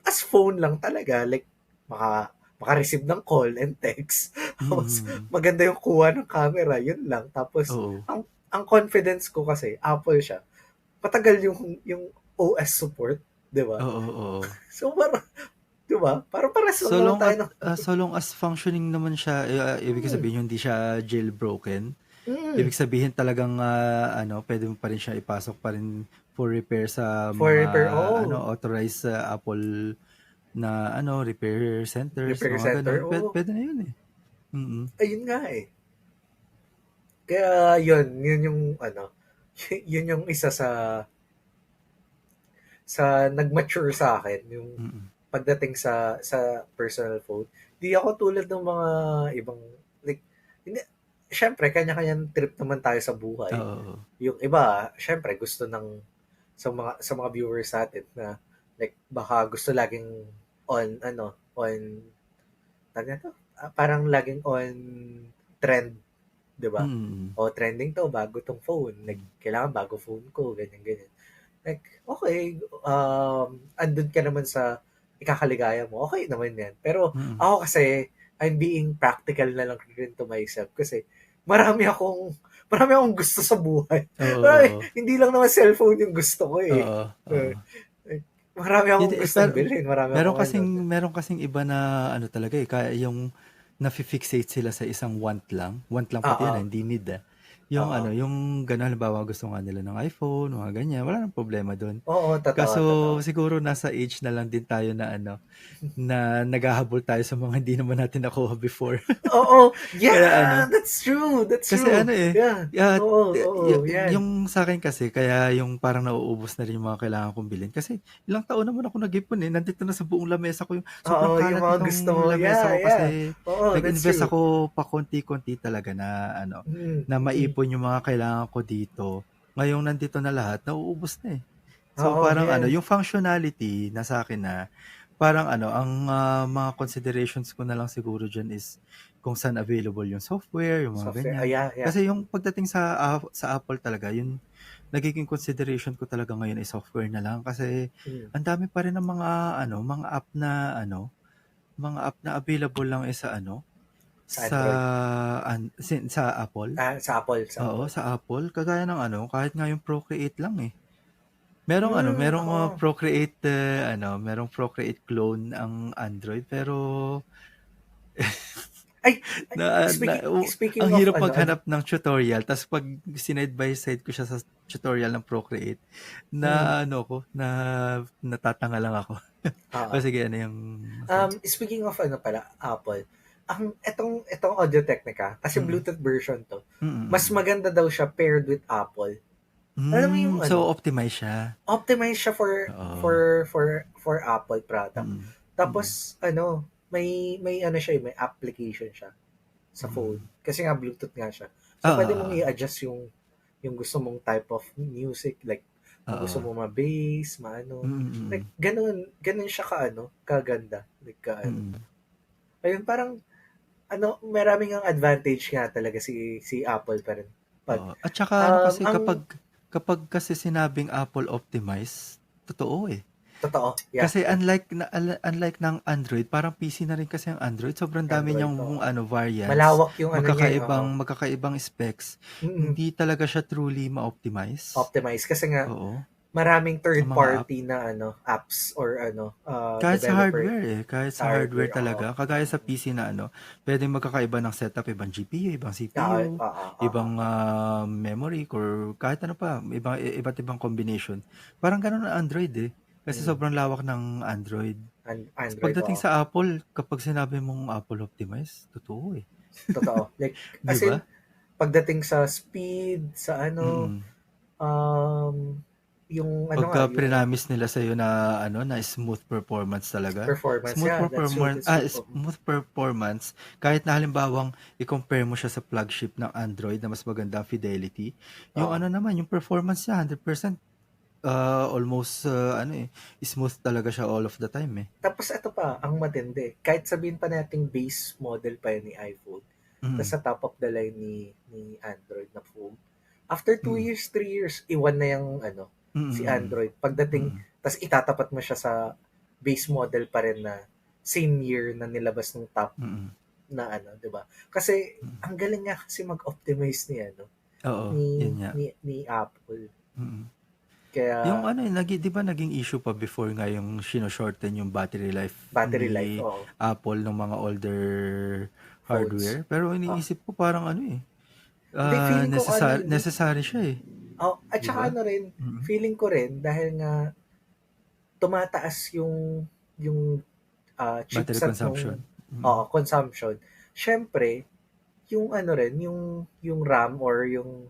as phone lang talaga, like, maka-receive ng call and text. Tapos, mm. maganda yung kuha ng camera, yun lang. Tapos, Oo. ang confidence ko kasi, Apple siya, patagal yung OS support, di ba? Oo, oo. So, parang, di ba? Parang pares lang So naman long tayo at ng, so long as functioning naman siya, ibig mm, sabihin hindi siya jailbroken. mm, Ibig sabihin talagang pwede mo pa rin siya ipasok pa rin for repair sa for mga repair, authorized Apple na repair centers, repair mga center, ganun. Pwede na 'yun eh. Mm. ayun nga eh. Kaya, yun yung, yun yung isa sa nag-mature sa akin, yung Mm. pagdating sa personal phone. Di ako tulad ng mga ibang, like, hindi, syempre, kanya-kanyang trip naman tayo sa buhay. Oo. Yung iba, syempre, gusto sa mga viewers natin na, like, baka gusto laging tawag na to? Parang laging on trend, di ba? Mm. O, trending to, bago tong phone. Like, kailangan bago phone ko, ganyan. Like, okay, andun ka naman sa ikakaligaya mo. Okay naman yan. Pero, Mm. ako kasi, I'm being practical na lang rin to myself kasi marami akong gusto sa buhay. Oo, Ay, oo. hindi lang naman cellphone yung gusto ko eh. Oo, oo. Like, marami akong gustong Pero bilhin. Marami meron akong kasing meron kasing iba na talaga eh, kaya yung nafi-fixate sila sa isang want lang pati Oo. yan, hindi need Yung Oo. yung gano'n, halimbawa gusto nga nila ng iPhone, mga ganyan, wala nang problema doon. Oo, totoo, Kaso totoo. siguro nasa age na lang din tayo na na naghahabol tayo sa mga hindi naman natin nakuha before. Oo, Kaya yeah, that's true. That's kasi true. Yeah. Oo, yan. yung sa akin kasi, kaya yung parang nauubos na rin yung mga kailangan kong bilhin. Kasi ilang taon naman ako nag-ipon eh. Nandito na sa buong lamesa ko yung sobrang Oo, yung kalat mga gusto mo. nitong lamesa Yeah, ko yeah. kasi Oo, that's nag-invest true. ako pa konti-konti talaga na Mm, na mm. maipon yung mga kailangan ko dito. Ngayong nandito na lahat, nauubos na eh. So Oo, parang yan. yung functionality na sa akin na parang ang mga considerations ko na lang siguro dyan is kung saan available yung software, yung mga Software. ganyan. Yeah, yeah. Kasi yung pagdating sa Apple talaga, yung nagiging consideration ko talaga ngayon ay software na lang kasi Mm. ang dami pa rin ng mga app na mga app na available lang sa sa Sa Android? sa Apple? Sa Apple, sa Oo, Apple. sa Apple kagaya ng kahit nga yung Procreate lang, eh. Merong Oo. Procreate, merong Procreate clone ang Android pero Ay, na na speaking o ang speaking of hirap ano, maghanap ng tutorial ta's 'pag sinide by side ko siya sa tutorial ng Procreate, mm, na natatanga lang ako. oo. O sige, ano yung sa'yo? Speaking of ano pala, Apple, etong Audio Technica, kasi Mm. Bluetooth version 'to, Mm, mas mm. maganda daw siya paired with Apple. Alam mo yung So ano, optimize siya? optimized siya Oo. for Apple product. Mm. Mm. Tapos ano, may ano siya, may application siya sa phone. Mm. Kasi nga Bluetooth nga siya. So Oo, pwede mong oo. i-adjust yung gusto mong type of music, like kung gusto Oo. mo ma-bass, maano. Mm, Like mm. ganun siya kaganda. Like Mm. ayun parang maraming ang advantage nga talaga si Apple pa rin. Pag Oo. At saka ano kasi ang kapag kasi sinabing Apple optimize, totoo, eh. totoo, yeah, Kasi yeah. unlike ng Android, parang PC na rin kasi ang Android, sobrang dami Android, niyang oo. variants, Malawak yung ano niya, eh, oo. magkakaibang specs. Mm, Hindi talaga siya truly ma-optimize. optimize kasi nga Oo, maraming third ang mga app. party na apps or developer Kahit sa sa hardware hardware, oo. talaga, kagaya sa PC na puwedeng magkakaiba ng setup, ibang GPU, ibang Oo, CPU, oo, oo. ibang memory or kahit ano pa, iba't ibang combination. Parang gano'n ang Android, eh, kasi Mm, sobrang lawak ng Android. Android, Pagdating oo. sa Apple, kapag sinabi mong Apple optimize, totoo, eh. Totoo. Like, 'Di as in, ba? pagdating sa speed, sa Mm. um, yung Pagka yung prinamis nila sa'yo na na smooth performance talaga. performance. Yeah, that's true, that's true. Smooth performance kahit na halimbawang i-compare mo siya sa flagship ng Android na mas maganda ang fidelity, yung Oo. naman, yung performance niya 100%, almost, smooth talaga siya all of the time, eh. Tapos ito pa, ang matindi. Kahit sabihin pa nating base model pa yun ni iPhone, tas Mm, sa top of the line ni Android na phone, after 2 years, 3 years, iwan na yung mm, si mm, Android. Pagdating, mm, tas itatapat mo siya sa base model pa rin na same year na nilabas ng top mm, na 'di ba? Kasi mm. ang galing nga kasi mag-optimize ni Oo, yun nga. ni Apple. Mm. Yung Kaya 'di ba naging issue pa before nga yung shino-shorten yung battery life battery life, ni oo, Apple nung mga older phones. hardware. Pero Ah, iniisip ko parang hindi feeling ko hindi. necessary siya, eh, Oh, at 'di saka ba? rin, Mm. feeling ko rin dahil nga tumataas yung Battery chipset nung consumption. Mm. consumption. Siyempre, yung rin, yung RAM or yung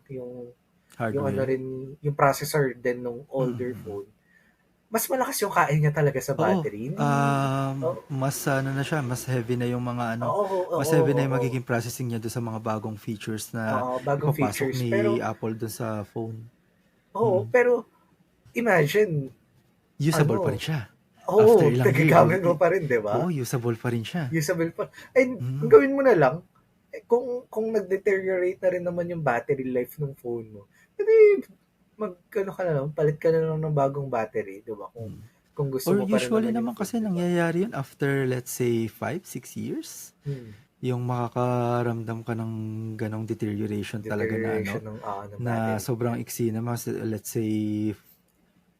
Hardware. rin, yung processor din nung Mm, older mm. phone, mas malakas yung kain niya talaga sa Oo, battery. Hindi, oh, mas na siya, mas heavy na yung mga oo, mas oo, heavy na yung oo, magiging processing niya dun sa mga bagong features na bagong ipapasok features. ni Pero, Apple dun sa phone. oo, Mm. pero, imagine, Usable pa rin ano, siya. After oo, ilang years, nagagamit mo pa rin, di ba? oo, usable pa rin siya. Usable pa. And, ang Mm. gawin mo na lang, kung nag-deteriorate na rin naman yung battery life ng phone mo, edi, ka na lang, palit ka na lang ng bagong battery, di ba? Kung, Mm. kung gusto Or mo pa rin usually naman yung naman phone, kasi di ba? nangyayari yun after, let's say, 5, 6 years. Hmm. Yung makakaramdam ka ng ganong deterioration talaga Deterioration ng na battery. sobrang iksi na let's say,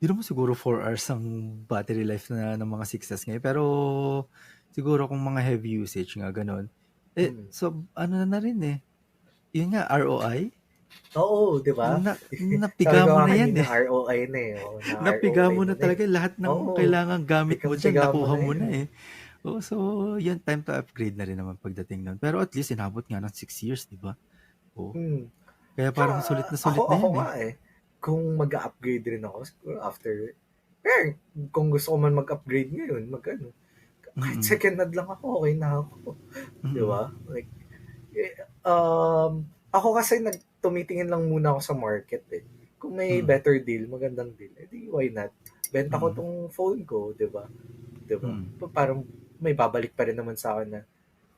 di naman siguro 4 hours ang battery life ng mga 6S ngayon. Pero siguro kung mga heavy usage nga ganon. Hmm. So na rin, eh. Yun nga, ROI. Oo, di ba? Sabi Napiga ko mo nga na yan, kanina, eh. ROI na eh. Oo, na Napiga ROI mo mo na na eh. talaga lahat ng Oo, kailangang gamit mo dyan, pigang-piga mo nakuha na mo yan na, eh. eh. Oo, so yun, time to upgrade na rin naman pagdating nun. Pero at least inabot nga ng 6 years, di ba? Oo. Hmm. Kaya Tsaka, parang sulit na ako yan, eh. nga eh. Kung mag-upgrade rin ako, siguro after, pero kung gusto ko man mag-upgrade ngayon, kahit Mm, second hand lang ako, okay na ako. Di mm, ba? Like, ako kasi tumitingin lang muna ako sa market eh. Kung may mm, better deal, magandang deal, edi why not? Benta ko mm, tong phone ko, di ba? Di ba? mm, Parang may babalik pa rin naman sa akin na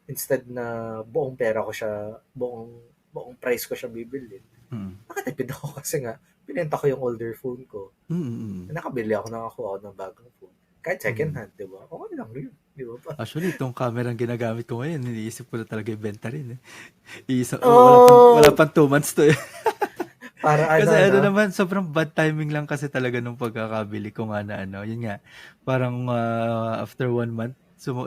instead na buong pera ko siya, buong price ko siya bibilin. mm, Nakatipid ako kasi nga, binenta ko yung older phone ko. mm, Nakabili ako, nakakuha ako ng bagong phone. Kahit second mm. hand, di ba? Okay lang yun. Di ba pa? Actually, itong camera ang ginagamit ko ngayon, iniisip ko na talaga ibenta rin eh. Wala Oh! pang 2 months to eh. Para Kasi ano, ano no? naman, sobrang bad timing lang kasi talaga nung pagkakabili ko nga na ano. Yun nga, parang after 1 month,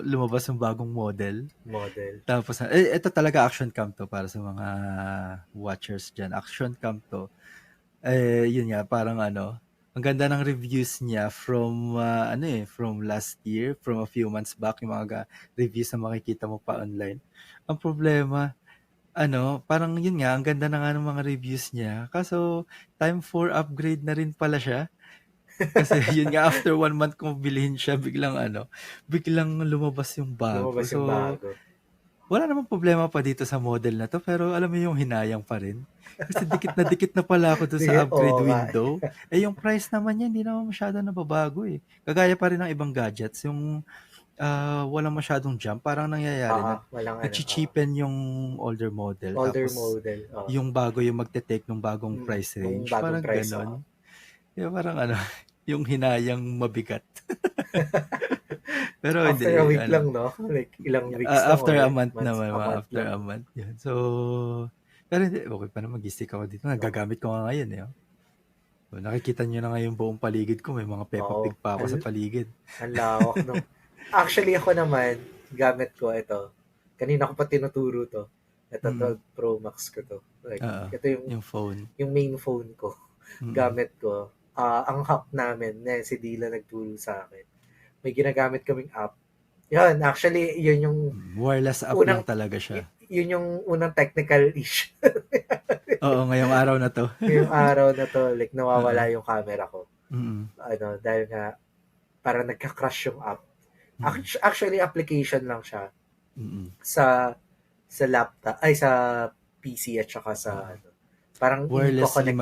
lumabas yung bagong model. Model. Tapos, ito talaga action cam to para sa mga watchers dyan. Action cam to. Yun nga, parang ano, ang ganda ng reviews niya from, from last year, from a few months back, yung mga reviews na makikita mo pa online. Ang problema, parang yun nga, ang ganda na nga ng mga reviews niya. Kaso, time for upgrade na rin pala siya. Kasi yun nga, after 1 month kong bilhin siya, biglang lumabas yung bago. Lumabas yung So, bago. wala namang problema pa dito sa model na to, pero alam mo yung hinayang pa rin. Kasi dikit na pala ako dun sa upgrade Oo nga. window. Yung price naman niya, hindi naman masyado nababago eh. Kagaya pa rin ng ibang gadgets, yung walang masyadong jump, parang nangyayari, Walang ano. nag-cheapen yung older model, Older tapos model. yung bago yung magte-take ng bagong price Nung range, bagong parang price. ganon. Kaya parang yung hinayang mabigat. Pero After hindi, a week lang, no? Like, ilang weeks lang after or a month months, naman, a month after lang. a month yun. So, pero hindi, okay pa naman, mag-stick ako dito. Nagagamit ko nga ngayon eh. So, nakikita nyo na nga yung buong paligid ko, may mga Peppa Pig pa ako sa paligid. Ang lawak, no? Actually, ako naman, gamit ko ito. Kanina ko pa tinuturo to. Ito, 12 Pro Max ko to. Like, ito yung phone. Yung main phone ko. Gamit ko. Ang app namin, si Dila nagturo sa akin. May ginagamit kaming app. Yan, actually, yun yung wireless app lang talaga siya. Yun yung unang technical issue. Oo, ngayong araw na to. Ngayong araw na to, like, nawawala yung camera ko. Dahil nga, para nagka-crash yung app. Actually, application lang siya. Sa laptop, sa PC at saka sa parang wirelessly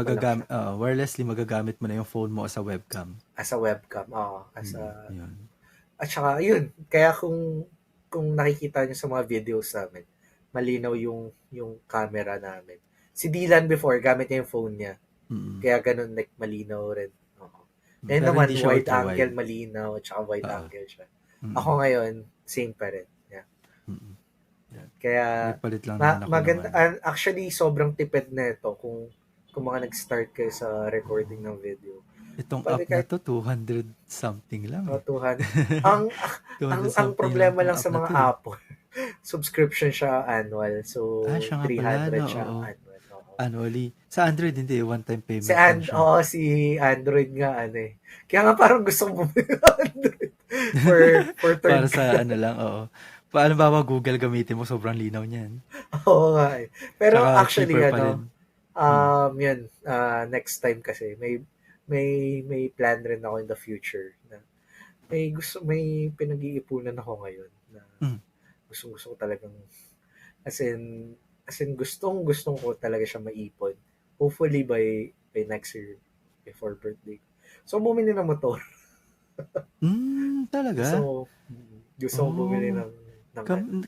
magagamit mo na yung phone mo as a webcam. As a webcam, At saka, yun. Kaya kung nakikita niyo sa mga videos namin, malinaw yung camera namin. Si Dylan before, gamit niya yung phone niya. Kaya ganun, like, malinaw rin. Ngayon naman, wide angle, malinaw, at saka wide angle siya. Ako ngayon, same pa rin. Yeah. Kaya, maganda. Actually, sobrang tipid na ito kung mga nag-start kayo sa recording ng video. Itong app na to, 200 something lang. 200. ang problema lang sa mga Apple, subscription siya annual. So, 300 siya annual. Annually. Sa Android, hindi. One-time payment. Si Android nga, Kaya nga parang gusto kong bumili ng Android. For third para sa lang, oo. Paano ba Google gamitin mo? Sobrang linaw niyan. Oo nga eh. Pero saka actually, yun, next time kasi, may plan rin ako in the future na may pinag-iipunan ako ngayon na gusto ko talagang as in gustong ko talaga siya maipon. Hopefully by next year before birthday. So bumili ng motor. Talaga? Gusto ko bumili ng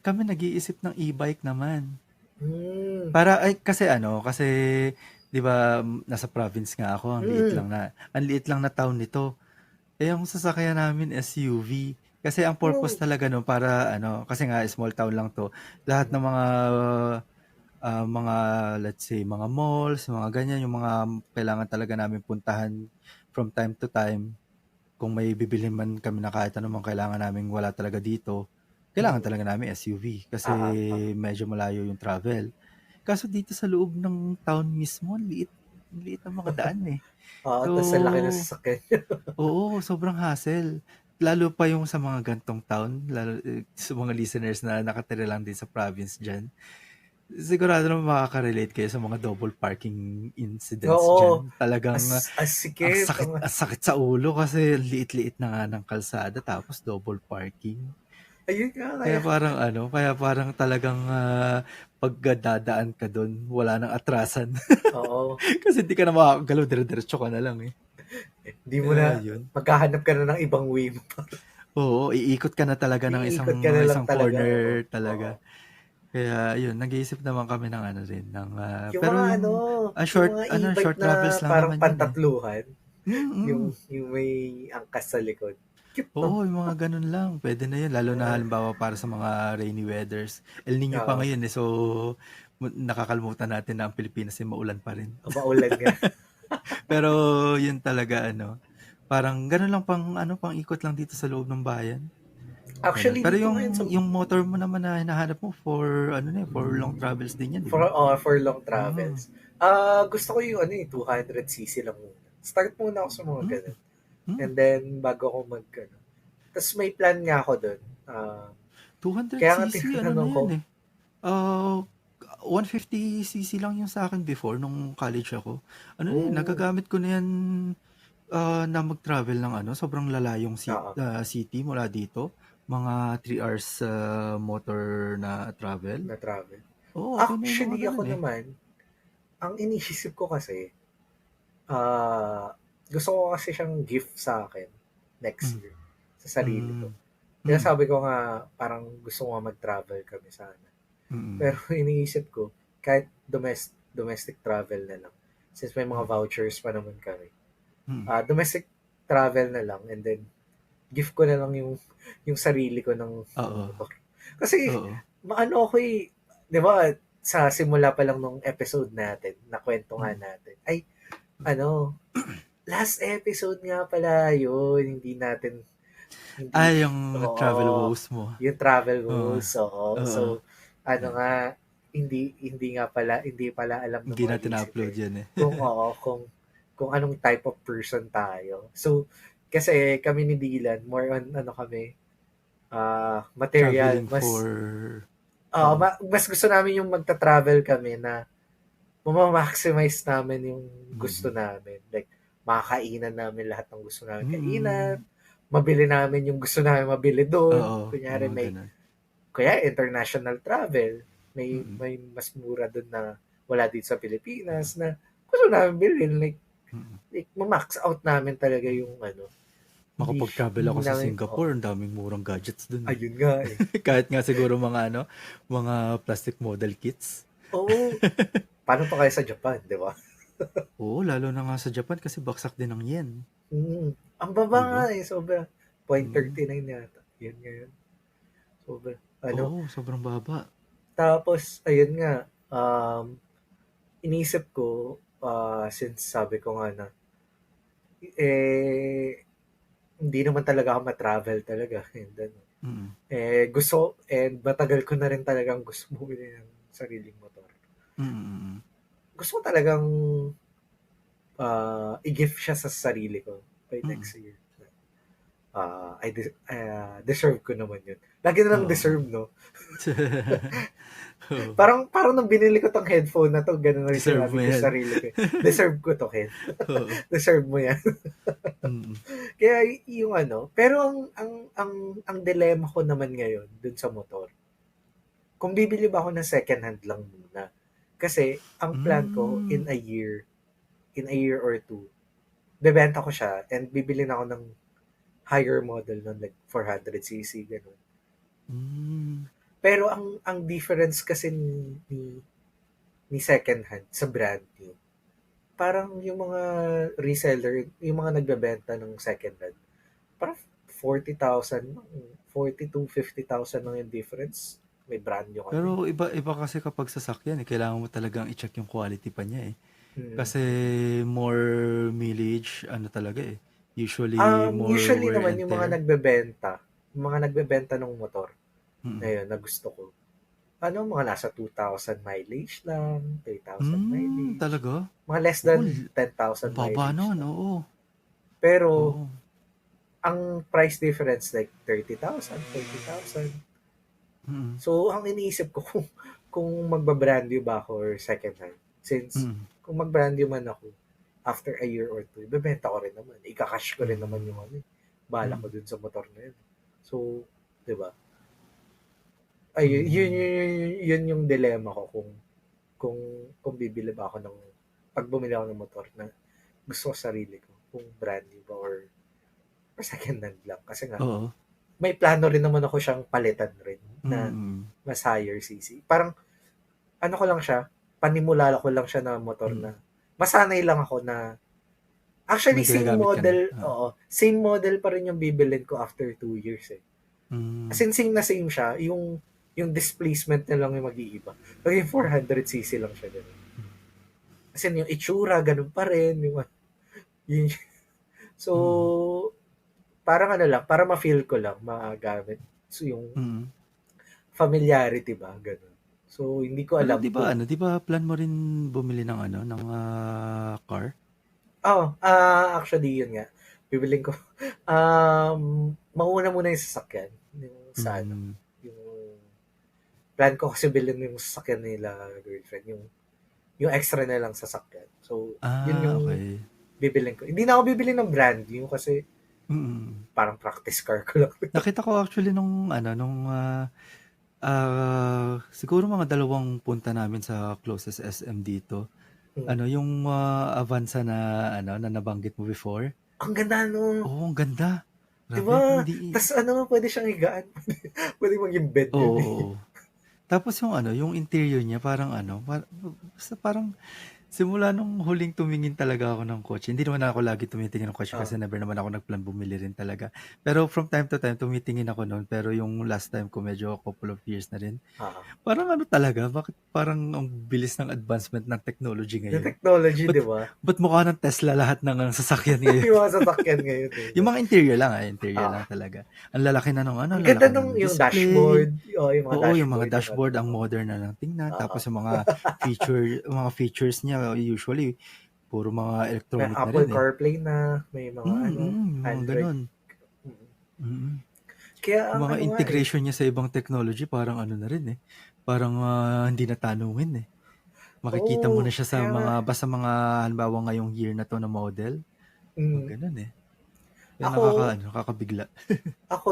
kami nag-iisip ng e-bike naman. Para kasi 'di ba nasa province nga ako, ang liit lang na town nito. Yung sasakyan namin SUV. Kasi ang purpose talaga no para kasi nga small town lang to. Lahat ng mga let's say mga malls, mga ganyan, yung mga kailangan talaga namin puntahan from time to time. Kung may bibilhin man kami na kahit anong kailangan namin wala talaga dito, kailangan talaga namin SUV kasi medyo malayo yung travel. Kaso dito sa loob ng town mismo, liit ang mga daan eh. Tapos ang laki ng sasakyan. Oo, sobrang hassle. Lalo pa yung sa mga gantong town, lalo sa mga listeners na nakatira lang din sa province dyan. Sigurado naman makaka-relate kayo sa mga double parking incidents dyan. Talagang ang sakit sa ulo kasi liit-liit na nga ng kalsada tapos double parking. Ayun nga. Kaya parang talagang pagdadaan ka doon, wala nang atrasan. Oo. Kasi hindi ka na makakagalaw, dire-diretso ka na lang eh. Hindi mo na, maghahanap ka na ng ibang way mo. Oo, iikot ka na talaga ng isang corner talaga. Kaya yun, nag-iisip naman kami ng rin. Yung pero mga short travels lang parang naman pantatluhan. yun. Yung may angkas sa likod. Cute, no? Oo, yung mga ganun lang. Pwede na yun. Lalo na Oo. halimbawa para sa mga rainy weathers. El Nino pa Oo. ngayon eh. So, nakakalimutan natin na ang Pilipinas ay maulan pa rin. Maulan nga. Pero yun talaga ano. Parang ganun lang pang ikot lang dito sa loob ng bayan. Ganun. Actually, Pero dito ngayon sa yung motor mo naman na hinahanap mo for for long travels din yan, di ba? for long Oo. travels. Gusto ko yung 200cc lang muna. Start muna ako sa mga Hmm. ganun. Hmm. And then, bago ako Tapos may plan nga ako dun. Kaya nga 200cc ano na tinanong ko, yan eh. Uh, 150cc lang yung sa akin before nung college ako. Ano na yun, oh, nagagamit ko na yan na mag-travel ng sobrang lalayong oo, city mula dito. Mga 3 hours motor na travel. na travel. Oo, okay na yung mga Actually, ako ganun eh. naman, ang iniisip ko kasi, gusto ko kasi siyang gift sa akin next Mm. year sa sarili ko. Mm. Kaya Mm. sabi ko nga, parang gusto ko nga mag-travel kami sana. Mm. Pero iniisip ko, kahit domestic travel na lang. Since may mga Mm. vouchers pa naman kami. Mm. Domestic travel na lang and then gift ko na lang yung sarili ko ng Oo. motor. Kasi Oo. maano ako 'di ba, sa simula pa lang nung episode natin, na kwento nga Mm. natin. Ay, last episode nga pala yun, hindi, Yung travel oo, woes mo. yung travel Oo. goals, oo. Oo. So, nga, hindi pala alam ng Hindi mga natin na-upload listener yan eh. kung anong type of person tayo. So, kasi kami ni Dylan, more on kami, material, Traveling for... mas gusto namin yung magta-travel kami na maximize namin yung gusto Mm. namin. Like, makakainan namin lahat ng gusto namin kainan, Mm. mabili namin yung gusto namin mabili doon. Oo, Kunyari, mga ganun. international travel, Mm. may mas mura doon na wala dito sa Pilipinas na gusto namin bilhin. Mm. Like ma-max out namin talaga yung Makapag-travel ako hindi sa namin, Singapore, ang daming murang gadgets dun eh. ayun nga eh. Kahit nga siguro mga plastic model kits. Oo, paano pa kayo sa Japan, di ba? Oo, lalo na nga sa Japan kasi baksak din ang yen. Ang baba Di nga ba? eh, sobra. Mm. 0.39 yata. Yun ngayon. Sobra. Oo, sobrang baba. Tapos, ayun nga, inisip ko, since sabi ko nga na, hindi naman talaga ako ma-travel talaga. And then, Mm. matagal ko na rin talagang gusto bumili ng sariling motor. Mm. Gusto ko talagang i-gift siya sa sarili ko by Mm. next year. Deserve ko naman yun. Lagi na lang Oo. deserve, no? Oo. Parang nung binili ko tong headphone na to, ganun na rin Deserve mo sinabi ko yan. sa sarili ko. Deserve ko to, Ken. Oo. Deserve mo yan. Mm. Kaya yung pero ang dilemma ko naman ngayon dun sa motor, kung bibili ba ako ng second hand lang muna. Kasi ang plan ko Mm. in a year or two, bebenta ko siya and bibili na ako ng higher model nun, like 400cc, ganun. Mm. Pero ang difference kasi ni second hand sa brand new, parang yung mga reseller, yung mga nagbebenta ng second hand, parang 40,000, 40 to 50,000 lang yung difference. May brand new ka na eh. Pero iba kasi kapag sasakyan kailangan mo talagang i-check yung quality pa niya eh. Mm, Kasi mm. more mileage, talaga eh. Usually more Usually wear naman and yung tear. mga nagbebenta ng motor, Mm. ngayon na gusto ko, mga nasa 2,000 mileage lang, 3,000 mileage, Talaga? mga less Oo, than 10,000 ang baba mileage nun, lang. oo. Pero, Oo. ang price difference like 30,000, 40,000. Mm. So, ang iniisip ko kung magba-brand new ba ako or second hand. Since, Mm. kung mag-brand new man ako, after a year or two, bebenta ko rin naman. Ika-cash ko rin naman Mm. yung bahala ko Mm. dun sa motor na yun. So, di ba? Ay, Mm. yun yung dilemma ko kung bibili ba ako pag bumili ako ng motor na gusto ko sarili ko, kung brand new ba or second hand lang. Kasi nga, Oo. may plano rin naman ako siyang palitan rin na Mm. mas higher CC. Parang, ko lang siya, panimula ko lang siya na motor Mm. na masanay lang ako na Actually, May ginagamit ka na? Oo. same model pa rin yung bibilin ko after 2 years eh. As Hmm. in, same na same siya, yung displacement na lang yung mag-iiba. Pero yung 400cc lang siya ganun. As in, yung itsura, ganun pa rin. Yung, so, Mm. parang ano lang, para ma-feel ko lang, magamit. So, yung Mm. familiarity ba, ganun. So, hindi ko Pero alam 'di ba kung, ano, 'di ba plan mo rin bumili ng ano, ng car? actually, yun nga, bibiling ko, mauna muna yung sasakyan, yung sa ano, Hmm. yung plan ko kasi bilhin yung sasakyan nila, girlfriend, yung extra na lang sasakyan. So, yun yung Okey. bibilin ko. Hindi na ako bibili ng brand new kasi Mm. parang practice car ko lang. Nakita ko actually nung ano, siguro mga dalawang punta namin sa closest SM dito, Hmm. ano yung, Avanza na ano, na nabanggit mo before. Ang ganda no. Oo, ang ganda. Di Grabe, ba? hindi Tas ano, pwede siyang higaan. Pwede maging bed oo, yun eh. oo. Tapos yung ano, yung interior niya parang ano, basta parang simula nung huling tumingin talaga ako ng kotse, hindi naman ako lagi tumitingin ng kotse Ah, kasi never naman ako nagplan bumili rin talaga. Pero from time to time tumitingin ako no'n, pero yung last time ko medyo couple of years na rin. ah. Parang ano talaga, bakit parang ang bilis ng advancement ng technology Yung ngayon? technology, Ba't di ba? ba't mukha ng Tesla lahat ng sasakyan ngayon? Yung mga sasakyan ngayon eh. Yung mga interior lang Ah. talaga. Ang lalaki na ng ano, Ang ang ganda lalaki na nung ng yung display. dashboard. Oh, yung mga Oo, yung mga dashboard. Yung ano. dashboard ang modern na ng tingnan, Ah, tapos yung mga features niya usually puro mga may electronic na Apple rin, eh. CarPlay na. May mga ano, Mga Android. gano'n. Mm. Mm. Kaya Yung ang mga ano nga eh. integration niya sa ibang technology parang ano na rin, eh, parang, hindi na tanungin, eh. Makikita mo na Oo, siya sa kaya nga. basta mga halimbawa ngayong year na 'to na model, mga Mm. gano'n, eh. Kaya Ako, nakakabigla.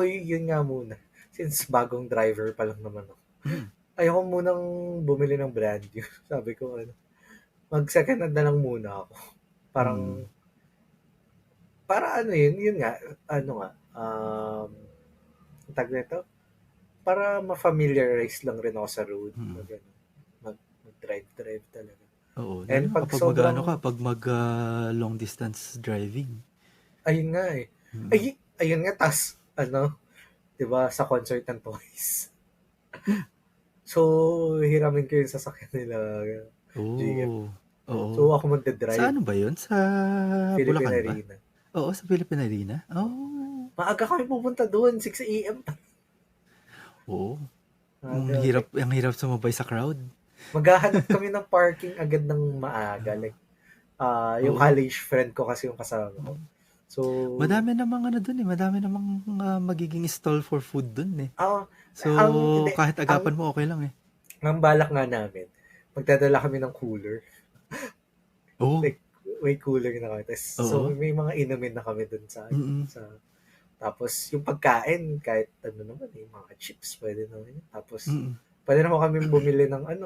yun nga muna. Since bagong driver pa lang naman ako. Hmm. Ayoko munang bumili ng brand new. Sabi ko, ano, mag second hand na lang muna ako. Parang, Mm. para ano yun nga, ano nga, ang tag nito, para ma-familiarize lang rin ako sa road. Mm. Mag, ano, mag-drive talaga. Oo, lalo And na pag kapag mag-aano ka, sobrang, 'pag long distance driving. ayun nga eh. Mm. Ayun nga, tas, ano, di ba, sa concert ng Twice. Hmm. So, hiramin ko yung sasakyan nila, GF. Oh, oo. So, ako Sa magdadrive. ano ba 'yun, sa Philippine Bulacan ba? Arena. Oo, sa Philippine Arena? Oh, Maaga kami pupunta doon, 6 a.m. oo. Maaga, like, Ang hirap sumabay sa crowd. maghahanap kami ng parking agad ng maaga. Oo, Like, yung oo. college friend ko kasi yung kasama ko. Mm. So, Madami namang, magiging stall for food dun, eh. ah, So, hindi, kahit ang, agapan mo okey lang, eh. ang balak nga namin, magdadala kami ng cooler. Oo, Like, may cooler na kami. So, oo, may mga inumin na kami dun mm, sa, tapos, yung pagkain, kahit ano naman, mga chips, pwede naman yun. Tapos, mm. pwede naman kami bumili ng ano,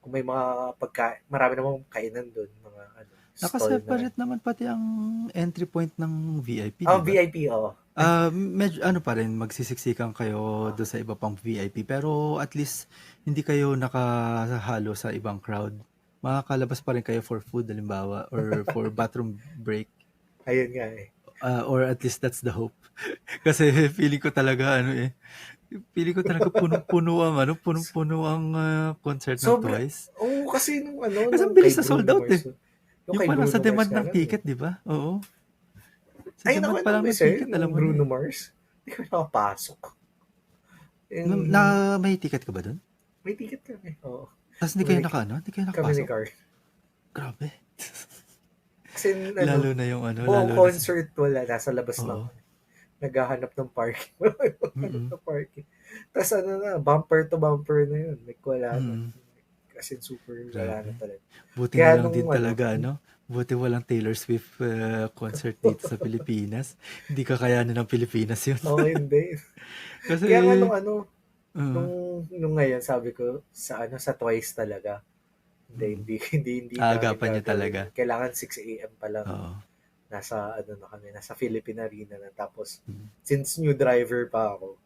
kung may mga pagkain, marami namang kainan doon, mga ano, stall na. Naka-separate naman pati ang entry point ng VIP, 'di ba? VIP, oh. Medyo ano pa rin, magsisiksikan kayo Ah, do'n sa iba pang VIP, pero at least hindi kayo nakahalo sa ibang crowd. Makakalabas pa rin kayo for food halimbawa or for bathroom break, ayun nga eh. or at least that's the hope. Kasi feeling ko talaga punong-puno ang concert ng Sobra, Twice. kasi nung ano, Kasi ang nung kay bilis na sold Bruno out, Mars, eh. yung Yung kay pa lang sa Bruno Mars demand nga ng lang eh. ticket, 'di ba? Oo. Sa Ay, demand naku, pa nung lang ng isa ticket alam nung mo na, Bruno eh. Mars, hindi kami nakapasok. Na na And, may ticket ka ba dun? may ticket kami, oo. Ta's Kami, hindi kayo kami ni nakapasok? Carl. Grabe. Kasi ano, buong Lalo na sa concert wala, nasa labas lang oo, kami. Naghahanap ng parking. Naghahanap mm, ng parking. Tapos ano na, bumper to bumper na yun. Like, wala na. mm, Kasi super wala na grabe. talaga. Buti na Kaya lang nung din ano, talaga ano, buti walang Taylor Swift, concert dito sa Pilipinas. Hindi kakayanin ng Pilipinas yun. okay, hindi. Kasi Kaya nga nung ano, oo, nung ngayon, sabi ko, sa Twice talaga. Hindi, mm. hindi namin Aagapan niyo talaga, gagawin. Kailangan 6 a.m. pa lang. oo, Nasa, ano na kami, nasa Philippine Arena na. Tapos, mm, since new driver pa ako,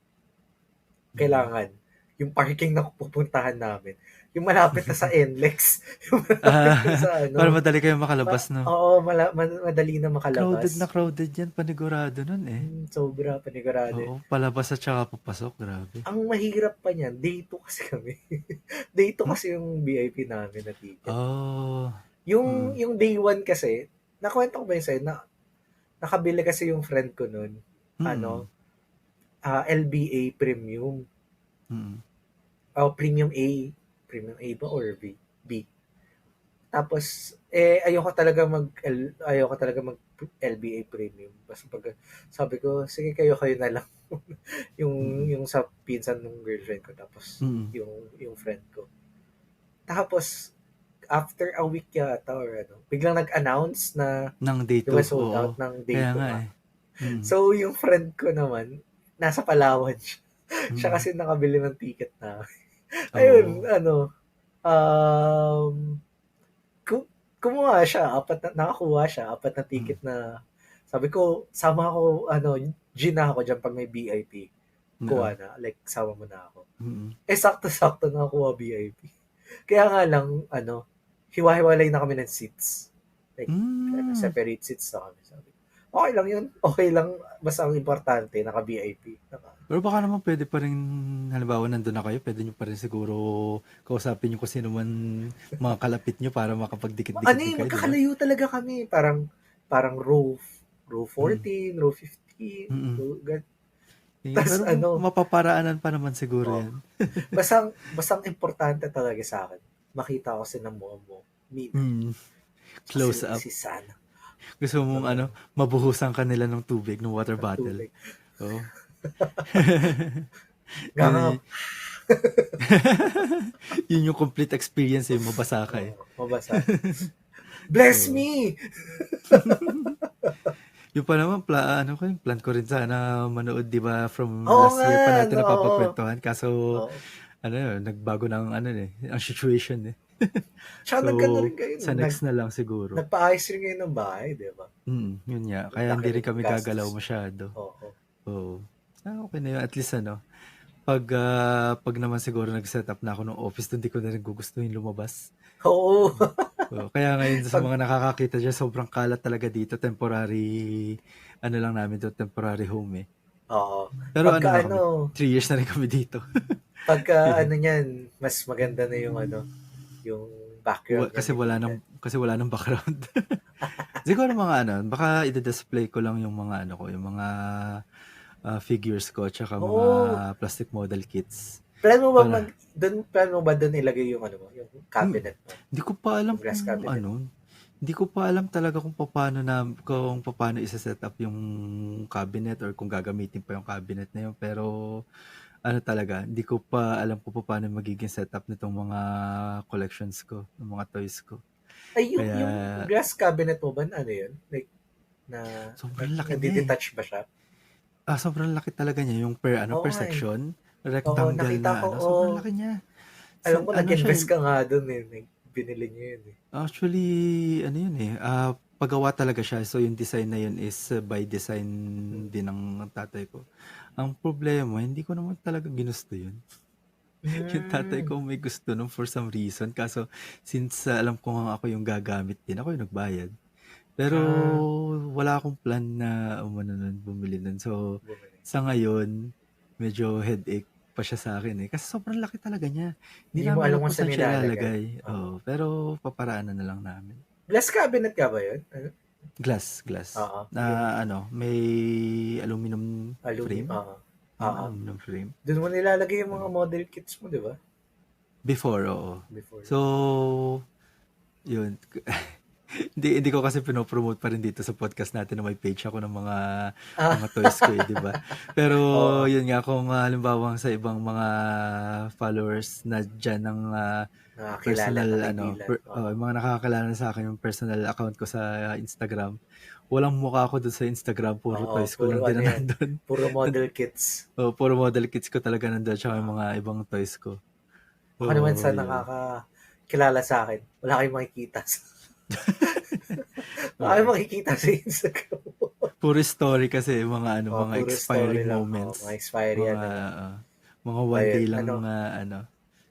mm, kailangan. yung parking na pupuntahan namin, yung malapit na sa NLEX, yung malapit na Ah, sa para ano, madali kayong makalabas, no? oo, madali na Crowded na makalabas. crowded yan, panigurado nun eh. Sobra, panigurado. Oo, palabas at saka papasok, grabe. Ang mahirap pa niyan, day 2 kasi kami. Day 2 Hmm? kasi yung VIP namin na ticket. Oh, Yung day 1 kasi, nakwento ko ba yun sa'yo, nakabili kasi yung friend ko nun, mm, ano, LBA Premium. mm, Premium A. Premium A ba or B? B. Tapos, ayoko talaga mag LBA Premium. Basta pag, sabi ko, sige kayo na lang. mm, yung sa pinsan ng girlfriend ko. Tapos, mm, yung friend ko. Tapos, after a week yata or ano, biglang nag-announce na ng day di 2, ba sold oo. out ng day Kaya 2 nga nga. eh. Mm, So, yung friend ko naman, nasa Palawan siya. Siya mm, kasi nakabili ng ticket na. Ayun, oo. ano, um, kumuha siya, nakakuha siya, apat na Mm, ticket na, sabi ko, sama ako, G na ako dyan pag may VIP. oo. Kuha na, like, sama mo na ako. Mm, Sakto-sakto nakakuha VIP. Kaya nga lang, hiwa-hiwalay na kami ng seats. Like, mm. separate seats na kami. Sabi, okay lang yun. Okay lang. Basta ang importante, naka-VIP. Pero baka naman pwede pa rin, halimbawa nandun na kayo, pwede nyo pa rin siguro kausapin nyo kung sino man mga kalapit nyo para makapagdikit-dikit din kayo, di ba? Magkakalayo talaga kami. Parang row Mm, 14, row 15. mm. Eh, Tas pero ano, mapaparaanan pa naman siguro oh, yan. basang importante talaga sa akin. Makita ko si Mina. Mm, Si, close up. si Sana. Gusto mong Uh, mabuhusan kanila ng tubig, ng water ng bottle. tubig. Oo. Gangap. yun, yun yung complete experience eh, mabasa ka eh. Mabasa. Bless Oo. me! Yung pa naman, plan ko rin sana manood, di ba, from Oo last nga, year pa natin no, oo. napapakwentuhan. Kaso, Oo. nagbago ng, ang situation eh. Tsaka So, nagkano rin kayo, sa next na lang siguro. nagpa-ayos rin kayo ng bahay, di ba? Yun nga. Kaya Laki hindi rin rin ng kami gagalaw gastos. masyado. Oo. Oo. Okay na yun. At least pag naman siguro nag-set up na ako ng office, hindi ko na rin gugustuhin lumabas. Oo. Oo. Kaya ngayon sa Pag, mga nakakakita dyan, sobrang kalat talaga dito. Temporary, lang namin to, temporary home eh. oo. Pero Pagka na kami, 3 years na rin kami dito. Yun. niyan, mas maganda na yung background niyan ni Mina. Kasi wala nang background. Siguro mga baka i-display ko lang yung mga yung mga figures ko tsaka mga Oo. plastic model kits. Plano Para mo ba doon ilagay yung yung hmm, cabinet mo? hindi ko pa alam Yung glass kung cabinet. hindi ko pa alam talaga kung paano isa-set up yung cabinet or kung gagamitin pa yung cabinet na yun. Pero talaga, hindi ko pa alam kung paano magiging setup nitong mga collections ko, ng mga toys ko. Ay, yung, Kaya yung glass cabinet mo ba, ano yun? Like, sobrang laki niya eh. nadi-detach ba siya? Sobrang laki talaga niya yung per Oo per nga eh. section, Oo, rectangle nakita ko, na sobrang laki niya. alam ko Siya, nag-invest ka nga doon eh. Binili niyo yun eh. actually yun eh, paggawa talaga siya. So yung design na yun is by design Hmm. din ng tatay ko. Ang problema, hindi ko naman talaga ginusto yun. Yung tatay Hmm. ko may gusto nun for some reason. Kaso since alam ko nga ako yung gagamit din, ako yung nagbayad. Pero Ah, wala akong plan na nun, bumili nun. So bumili. sa ngayon, medyo headache pa siya sa akin eh. Kasi sobrang laki talaga niya. Hindi Hindi mo namin alam alam kung kung saan saan siya nilalagay. ilalagay. Oo. Oo, pero paparaanan na lang namin. Glass cabinet ka ba yun? Ano? Glass. Oo. Na Yung may aluminum frame. oo. Oo. Aluminum frame. Doon mo nilalagay yung mga Oo. model kits mo, di ba? Before, oo. Before. So, yun. Hindi ko kasi pinopromote pa rin dito sa podcast natin na may page ako ng mga Ah, toys ko eh, di ba? Pero oo. yun nga, kung halimbawa sa ibang mga followers na dyan ng Nakakilala, personal, nakaibilan. Oo. yung mga nakakakilala sa akin yung personal account ko sa Instagram, walang mukha ko doon sa Instagram, puro Oo, toys ko puro lang din ano na yan. nandun. Puro model kits. Puro model kits ko talaga nandun, tsaka yung Ah. mga ibang toys ko. Ako naman sa Yun. nakakakilala sa akin, wala kayong makikita. Wala kayong Oo. makikita sa Instagram. Puro story kasi, mga Oh, mga puro story expiring lang. Oh, moments. mga expiry Mga, ano lang. Mga one day Ayun, lang ano, ano,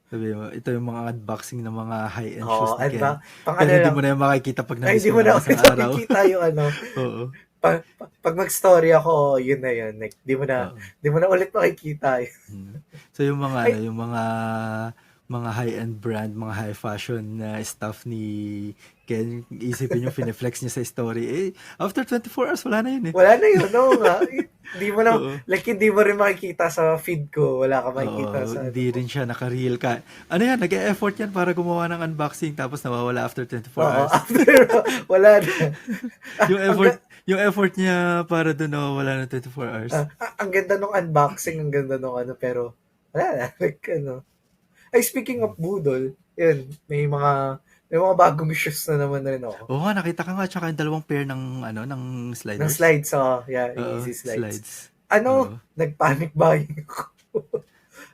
sabi mo, ito yung mga unboxing ng mga high-end shoes oo, ni Ken. pang Pero ano hindi lang, mo na yung makikita pag ay, na-miss hindi mo mo ng na isang ulit araw. makikita yung ano, Oo. pag mag-story ako, yun na yun. Like, Oo. di mo na ulit makikita yun. So yung mga ano, Ay, yung mga high-end brand, mga high fashion na stuff ni Ken, isipin yung fine-flex niya sa story. Eh, after 24 hours, wala na yun eh. wala na yun, no nga. Hindi mo na, Oo. like, hindi mo rin makikita sa feed ko. Wala ka makikita Oo, sa ano hindi ko. rin siya naka-reel ka. Ano yan, nag-e-effort yan para gumawa ng unboxing tapos nawawala after 24 Oo, hours. after, wala na. yung Ang, effort, yung effort niya para doon nawawala ng 24 hours. ang ganda nung unboxing, ang ganda nung ano, pero, wala na. Like, ano. Ay, speaking of budol, yun, may mga bagong shoes na naman rin ako. Oo nga, nakita ka nga, tsaka yung dalawang pair ng, ano, ng Ng sliders. slides, yeah, Oo, easy slides. slides. Ano, Oo. nag-panic buying ako.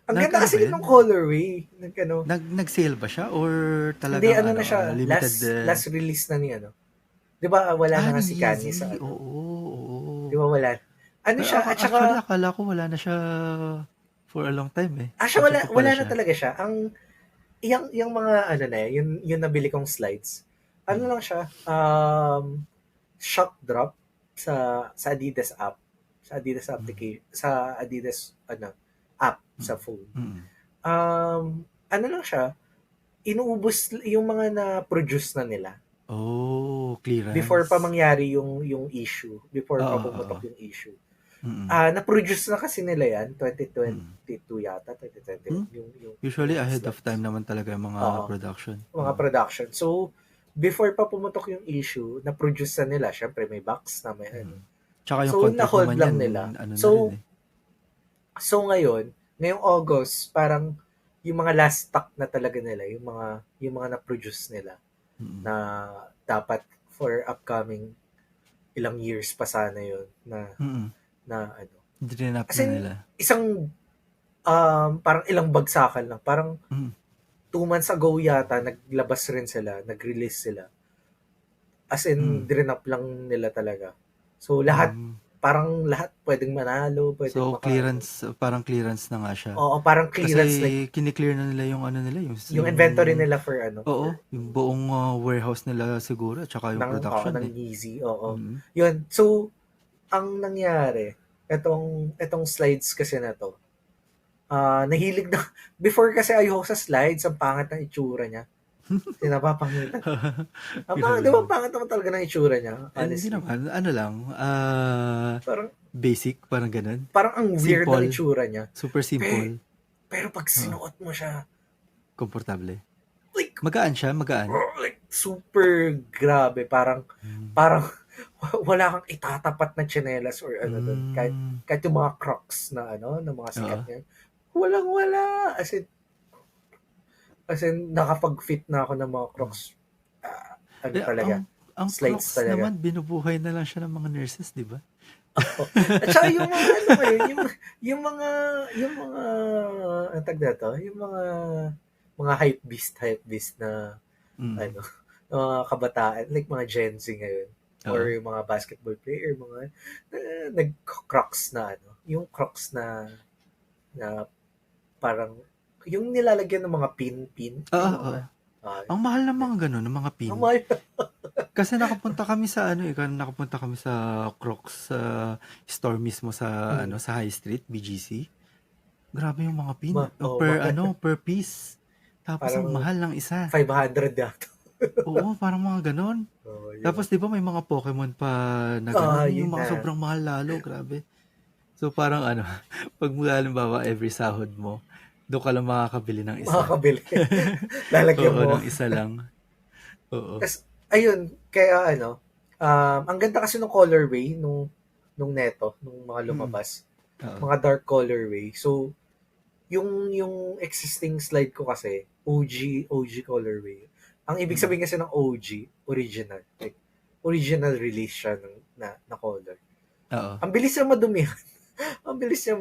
Ang ganda Ano ba kasi yan? nung colorway. Ano, Nag-sale ba siya? Or hindi, talagang ano ano, na siya, limited? last release na ni ano. Di ba, wala na nga Ni si Kanye sa Yeezy. ano. Oo, Di oo. ba, wala. Ano Pero siya, at actually, saka, akala ko wala na siya for a long time eh. siya Andyan pa wala pala na siya. talaga siya. Yung mga, ano na, yung nabili kong slides, ano Mm. lang siya, shock drop sa Adidas app, sa Adidas Mm. application, sa Adidas, ano, app sa Mm. phone. Mm. Ano lang siya, inuubos yung mga na-produce na nila Oh, before pa clearance. mangyari yung issue, before pa Oo, oo. pumutok yung issue. Mm. Na-produce na kasi nila yan, Mm. 2022 yata, 2021, Hmm? yung Usually ahead of slides. time naman talaga yung mga Oo, production. mga production. So, before pa pumutok yung issue, na-produce na nila. Syempre, may box na, may ano. Mm. Tsaka yung So, contract na-hold naman lang yan, nila. ano na rin So, eh. ngayong August, parang yung mga last stock na talaga nila, yung mga na-produce nila, Mm. na dapat for upcoming ilang years pa sana yun Mm. na ano. Drinap As na in, nila. isang parang ilang bagsakan lang. Parang Mm. 2 months ago yata, nag-release sila. As in, Mm. drinap lang nila talaga. So, Mm. parang lahat pwedeng manalo, pwedeng So, makaano. parang clearance na nga siya. Oo, parang Kasi clearance, like, kiniklear na nila yung ano nila, yung inventory nila for ano, oo, for yung buong warehouse nila siguro, tsaka yung production ng eh. Yeezy, oo. Mm. Yun. So, ang nangyari, etong slides kasi na to, nahilig na, before kasi ayoko sa slides, ang pangit ng itsura niya. Pinapapangitan. Di ba Grabe. pangit naman talaga ng itsura niya, Hindi honestly. naman, ano lang, Parang, basic, parang ganun. parang ang weird ng Simple, itsura niya. super simple, Pero pag oo, sinuot mo siya, komportable. like, Magaan siya, magaan. super grabe. Parang, Mm. parang, wala kang itatapat na tsinelas or ano doon. Mm. Kahit yung mga Crocs na ano, na mga sikat Oo. niya. Walang-wala. As in, nakapag-fit na ako ng mga Crocs. Ano Eh, talaga, ang slides Crocs talaga. naman, binubuhay na lang siya ng mga nurses, di ba? At saka yung mga ano yung mga ang tag na to, yung mga hype beast na Mm. ano, mga kabataan, like mga Gen Z ngayon, or Oo. yung mga basketball player, mga nag-Crocs na ano, yung Crocs na parang yung nilalagyan ng mga pin, Oo, yung mga oo. Ang mahal ng mga ganun, ng mga pin. Amay. Kasi nakapunta kami sa Crocs store mismo sa sa High Street, BGC. Grabe yung mga pin. Per piece. Tapos ang Parang mahal ng isa. 500 yata. Oo, parang mga ganon. Tapos di ba may mga Pokemon pa na ganon? Yung Yun mga na. sobrang mahal lalo, grabe. So parang pag mula halimbawa every sahod mo, doon ka lang makakabili ng isa. Makakabili. Lalagyan Oo, mo. ng isa lang. Oo. Tapos, ayun, kaya ang ganda kasi ng colorway nung neto, nung mga Mm. lumabas. Oo. Mga dark colorway. So, yung existing slide ko kasi, OG colorway. Ang ibig sabihin kasi ng OG, original. Like, original release siya na color. Oo. Ang bilis niya madumihan. Ang bilis niya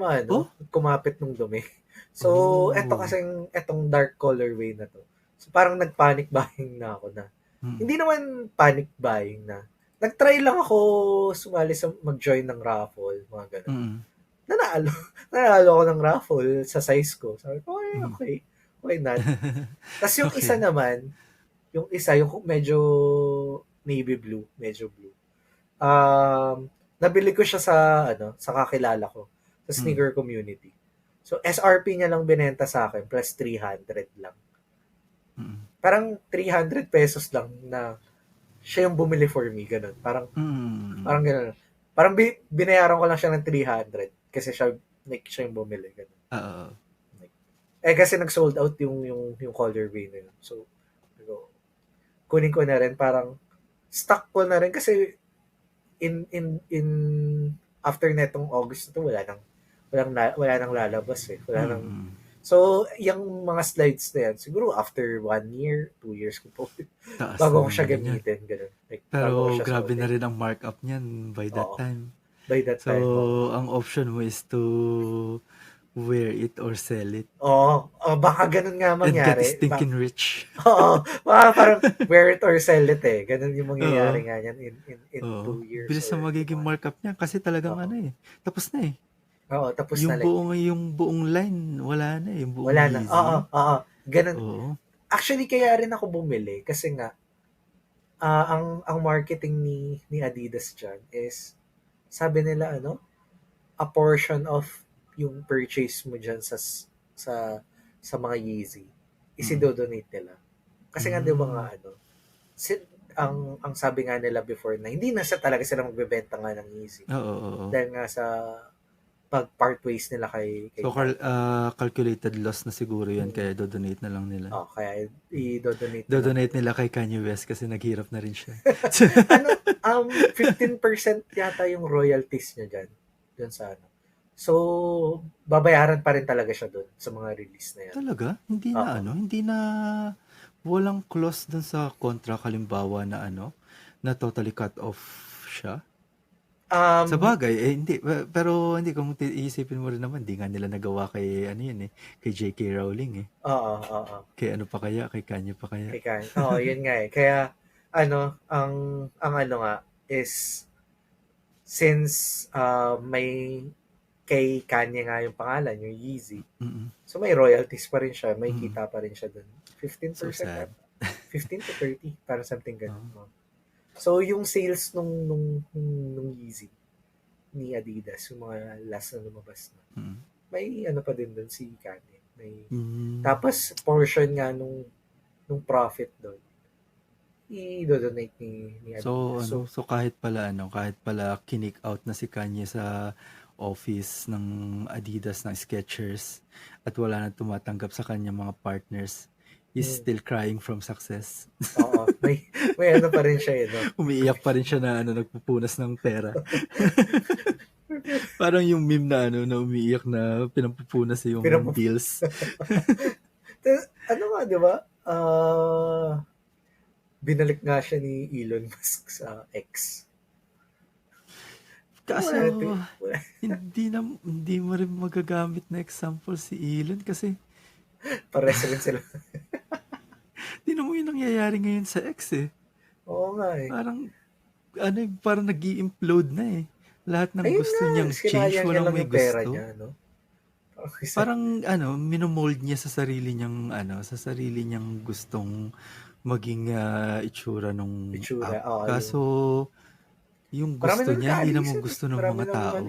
kumapit ng dumi. So, etong dark colorway na to. So, parang nag-panic buying na ako na. Hindi naman panic buying na. Nag-try lang ako sumali sa mag-join ng raffle, mga ganun. nanalo. Nanalo ako ng raffle sa size ko. Sabi ko, Mm. okay. Why not? Tapos yung isa Okay. naman, yung medyo navy blue, medyo blue. Nabili ko siya sa kakilala ko, sa Mm. sneaker community. So, SRP niya lang binenta sa akin, plus 300 lang. Mm. Parang 300 pesos lang na siya yung bumili for me, ganun. Parang Mm. ganun. Parang binayaran ko lang siya ng 300 kasi siya yung bumili, ganun. Oo. Kasi nag-sold out yung colorway na yun. So, kunin ko na rin, parang stock ko na rin kasi in after netong August na to, wala nang lalabas eh. Mm. So, yung mga slides na yan, siguro after 1 year, 2 years ko po, Taas bago ko na siya naman yan. gamitin, ganun. Like, bago ko Pero siya grabe na suotin. rin ang markup niyan by that Oo. time. By that So, time, oo. ang option mo is to wear it or sell it Oo. Baka ganun nga and get mangyari. stinking rich. Oo. Parang wear it or sell it eh. Ganun yung Oo. mangyayari nga yan in Oo. 2 years Bilis or na magiging 1 year. markup niya kasi talagang Oo. tapos na eh. Oo, tapos na like, Yung buong line, wala na eh. Yung buong wala na. Oo, Yeezy. oo. Ganun. Oo. Actually, kaya rin ako bumili kasi nga, ang marketing ni Adidas dyan is, sabi nila, a portion of yung purchase mo dyan sa mga Yeezy, Mm. isidodonate nila. Kasi nga, di ba nga, Mm. si, ang sabi nga nila before na, hindi na talaga sila magbebenta nga ng Yeezy. Oo, oo. Dahil nga sa pag-part ways nila kay So, Kanye. calculated loss na siguro yan kaya dodonate na lang nila. Kaya i-donate na lang. Dodonate nila kay Kanye West kasi naghirap na rin siya. 15% yata yung royalties niya dyan sa So, babayaran pa rin talaga siya doon sa mga release na yan. Talaga? Oo. Hindi na walang clause dun sa contract halimbawa na totally cut off siya? Sa bagay, hindi. Pero hindi, kung iisipin mo rin naman, di nga nila nagawa kay, kay J.K. Rowling eh. Oo. Kay ano pa kaya? Kay Kanye pa kaya? Oo, yun nga eh. Kaya, ang nga is, since may kay Kanye nga yung pangalan, yung Yeezy, Mm-mm. so may royalties pa rin siya, may Mm-mm. kita pa rin siya dun. 15% So sad. 15 to 30, parang something ganun. So, yung sales nung Yeezy ni Adidas, yung mga last na lumabas na, may pa din doon si Kanye. Tapos, portion nga nung profit doon, i-donate ni Adidas. So kahit pala kinik out na si Kanye sa office ng Adidas, ng Skechers, at wala na tumatanggap sa kanya mga partners, he's still crying from success. Oo, may pa rin siya Umiiyak pa rin siya na nagpupunas ng pera. Parang yung meme na umiiyak na pinampupunas yung bills. Di ba? Binalik nga siya ni Elon Musk sa X. Kaso, hindi mo rin magagamit na example si Elon kasi pares rin sila. Hindi na mo yung nangyayari ngayon sa X eh. Oo nga eh. Parang nag-i-implode na eh. Lahat ng gusto niyang change, walang may gusto. Niya, no? Parang minomold niya sa sarili niyang gustong maging itsura nung app. Kaso yung gusto niya, hindi naman gusto ng mga tao.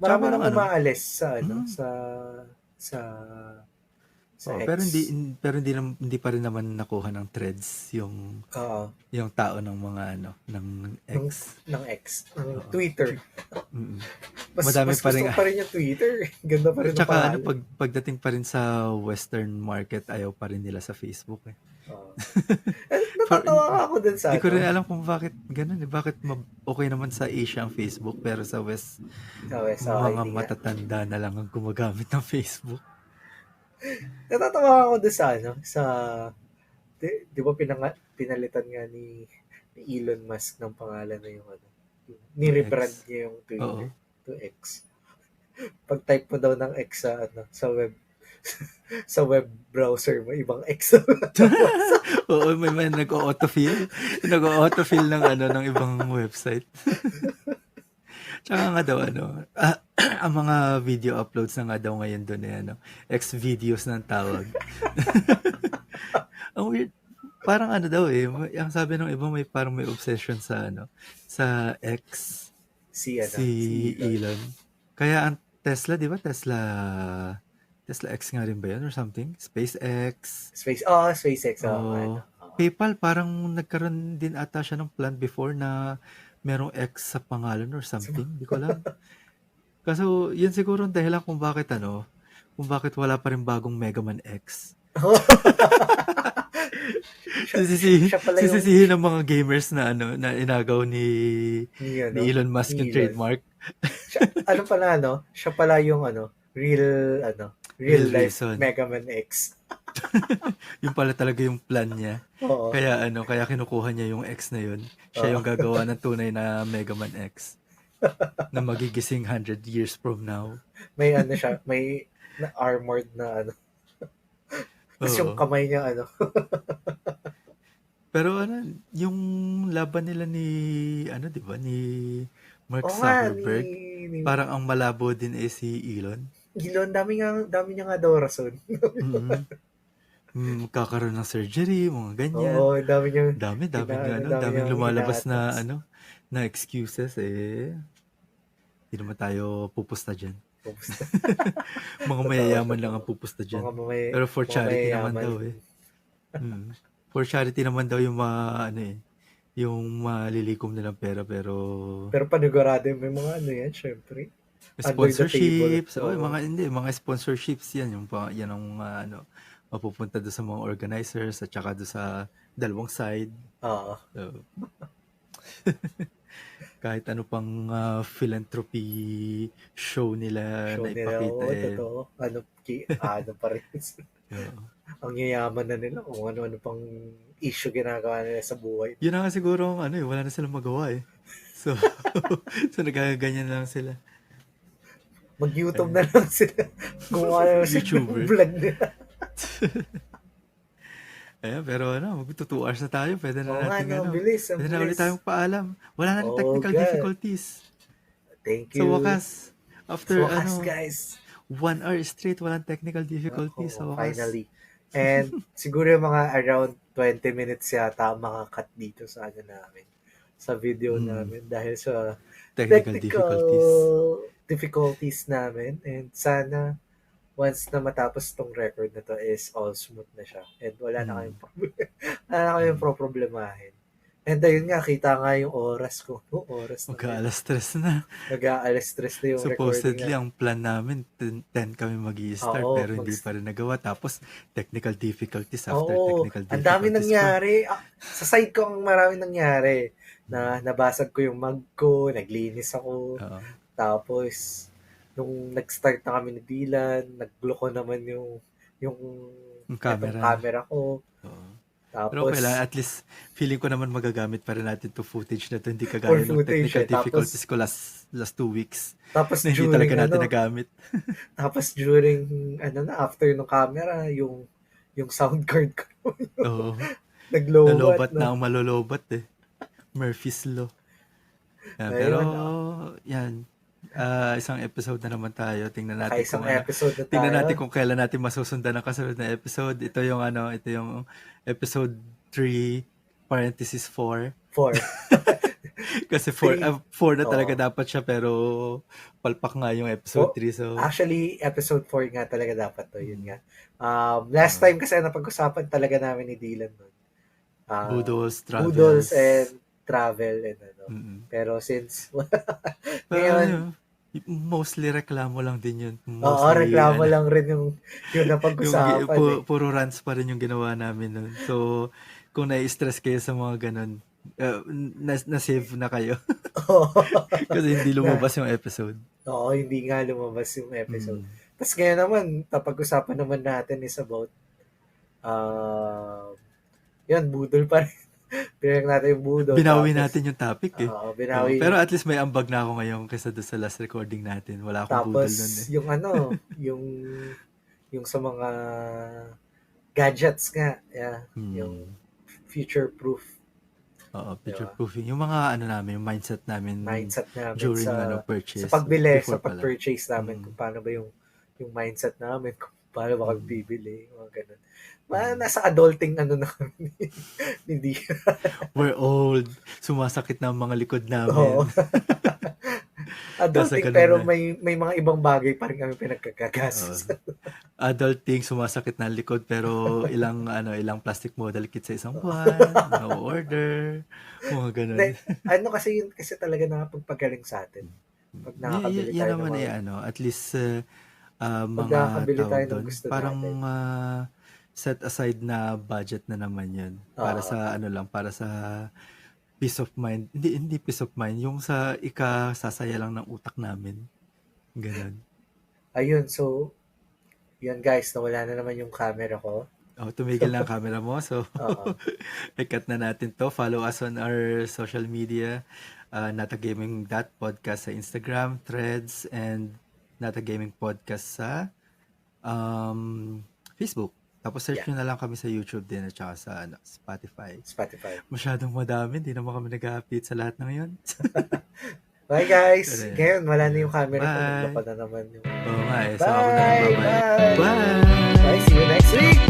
Marami nang umaalis sa X. Pero hindi pa rin naman nakuha ng threads yung tao ng mga ng X. Ng Twitter. Mas pa rin, gusto pa rin yung Twitter. Ganda pa rin ang pangalan. Pagdating pa rin sa Western market, ayaw pa rin nila sa Facebook eh. Natatawa ako dun sa Hindi ko rin alam kung bakit ganun eh. Bakit okay naman sa Asia ang Facebook pero sa West, mga matatanda na lang ang gumagamit ng Facebook. Natatawa ako dun sa di ba pinalitan nga ni Elon Musk ng pangalan na yung ni-rebrand niya yung Twitter to X. Pag-type mo daw ng X sa web sa web browser mo, ibang X. Oo, may nag-auto-fill ng ng ibang website. Tsaka nga daw ang mga video uploads na nga daw ngayon doon X-videos ng tawag. Ang weird. Parang daw ang sabi ng iba parang may obsession sa X, si Si Elon. Elon. Kaya ang Tesla, di ba? Tesla X nga rin ba yun or something? SpaceX. SpaceX. Oh, PayPal, parang nagkaroon din ata siya ng plan before na merong X sa pangalan or something. Di ko alam. Kaso, yun siguro ang dahilan kung bakit wala pa rin bagong Mega Man X. Sisisihin ng mga gamers na na inagaw ni Elon Musk yung trademark. Siya pala, siya pala yung real life reason. Mega Man X. Yung pala talaga yung plan niya. Oo. Kaya kinukuha niya yung X na yun. Siya yung gagawa ng tunay na Mega Man X. Na magigising 100 years from now. May siya, may armored na Tapos yung kamay niya Pero yung laban nila ni di ba, ni Mark Zuckerberg, parang ang malabo din si Elon. Dami niya nga daw rason. Kakaroon ng surgery, mga ganyan. Oo, dami daming lumalabas na na excuses hindi naman tayo pupusta dyan. Mga mayayaman lang ang pupusta dyan. Pero for charity naman daw For charity naman daw yung yung malilikom nilang pera pero panigurado may mga yan, syempre. Sponsorships. Mga sponsorships yan yan ang mapupunta doon sa mga organizers at saka doon sa dalawang side. Oo. So, kahit ano pang philanthropy show nila na ipakita. Totoo. Ano pa rin. Ang yayaman na nila kung ano pang issue ginagawa nila sa buhay. Yun na nga siguro wala na silang magawa So, nagaganyan lang sila. Mag-YouTube na lang sila. Kung ano YouTuber. Vlog nila. Pero mag-2 hours na tayo. Pwede na natin bilis. Pwede na ulit tayong paalam. Wala na technical difficulties. Thank you. Sa wakas, after guys. 1 hour straight, walang technical difficulties sa wakas. Finally. And siguro yung mga around 20 minutes yata makakat dito sa namin. Sa video namin dahil sa technical difficulties namin. And sana once na matapos tong record na to is all smooth na siya. And wala na kayong problemahin. And ayun nga, kita nga yung oras ko. Mag-aalas stress na. Mag-aalas stress na yung Supposedly, recording. ang plan namin, 10 kami mag-i-start, pero hindi pa rin nagawa. Tapos, technical difficulties after technical difficulties. Ang dami nangyari. Sa side ko, ang marami nangyari. Na nabasag ko yung mug ko, naglinis ako. Tapos, nung nag-start na kami ni Dylan, nag-blow naman yung camera ko. Tapos, pero okay lang, at least feeling ko naman magagamit pa rin natin to footage na to, hindi kagaya ng technical difficulties ko last 2 weeks. Tapos na hindi talaga natin nagamit. Tapos during after ng camera, yung sound card ko. Naglobat na ang malolobat Murphy's Law. Pero yan, isang episode na naman tayo. Tingnan natin kung kailan natin masusundan ang kasunod na episode. Ito yung episode 3 parenthesis 4. Kasi 4 na talaga dapat siya, pero palpak nga yung episode 3. So actually episode 4 nga talaga dapat to, yun nga. Last time kasi napag-usapan talaga namin ni Dylan nun. Boodles and travel and Pero since ngayon, mostly reklamo lang din yun. Reklamo lang rin yung napag-usapan. Puro rants pa rin yung ginawa namin nun. So, kung nai-stress kayo sa mga ganun, na-save na kayo. Kasi hindi lumabas yung episode. Oo, hindi nga lumabas yung episode. Tapos ngayon naman, napag-usapan naman natin is about budol pa rin. Pinag natin yung budol. Binawi natin yung topic binawi. Pero at least may ambag na ako ngayon kaysa doon sa last recording natin. Wala akong budol nun yung sa mga gadgets nga. Yung future proof. Oo, Di picture ba? proofing. Yung mga ano namin, yung mindset namin Mindset namin during sa purchase. pagbili, sa Before pala. pag-purchase namin, kung paano ba yung mindset namin, kung paano ba kami bibili, mga ganun. Nasa adulting ano na kami. Hindi. We're old. Sumasakit na ang mga likod Oo. namin. Nasa Adulting, ganun pero na. may mga ibang bagay pa rin kami Oo. pinagkagasos. Adulting, sumasakit na ang likod pero ilang plastic model kit sa isang buwan, no order, mga ganun. Ano kasi yun kasi talaga nakapagpagaling sa atin. Pag nakakabili Yan tayo ng naman mga, at least pag mga nakakabili tayo tawag ng doon, gusto parang natin. set aside na budget na naman yun para Oo. sa para sa peace of mind. Hindi peace of mind, yung sa sasaya lang ng utak namin. Ganun. Ayun, so, yan guys, nawala na naman yung camera ko. Tumigil na ang camera mo. So, Oo. i-cut na natin to. Follow us on our social media. Natagaming.podcast sa Instagram, Threads, and Natagaming Podcast sa Facebook. Tapos search nyo na lang kami sa YouTube din at saka sa Spotify. Masyadong madami. Hindi naman kami nag-update sa lahat ng yun. Bye guys! Ngayon, wala na yung camera ko. Bye! Naglapa na naman yung... Oo nga eh. So, Bye! ako na lang. Bye! Bye! See you next week!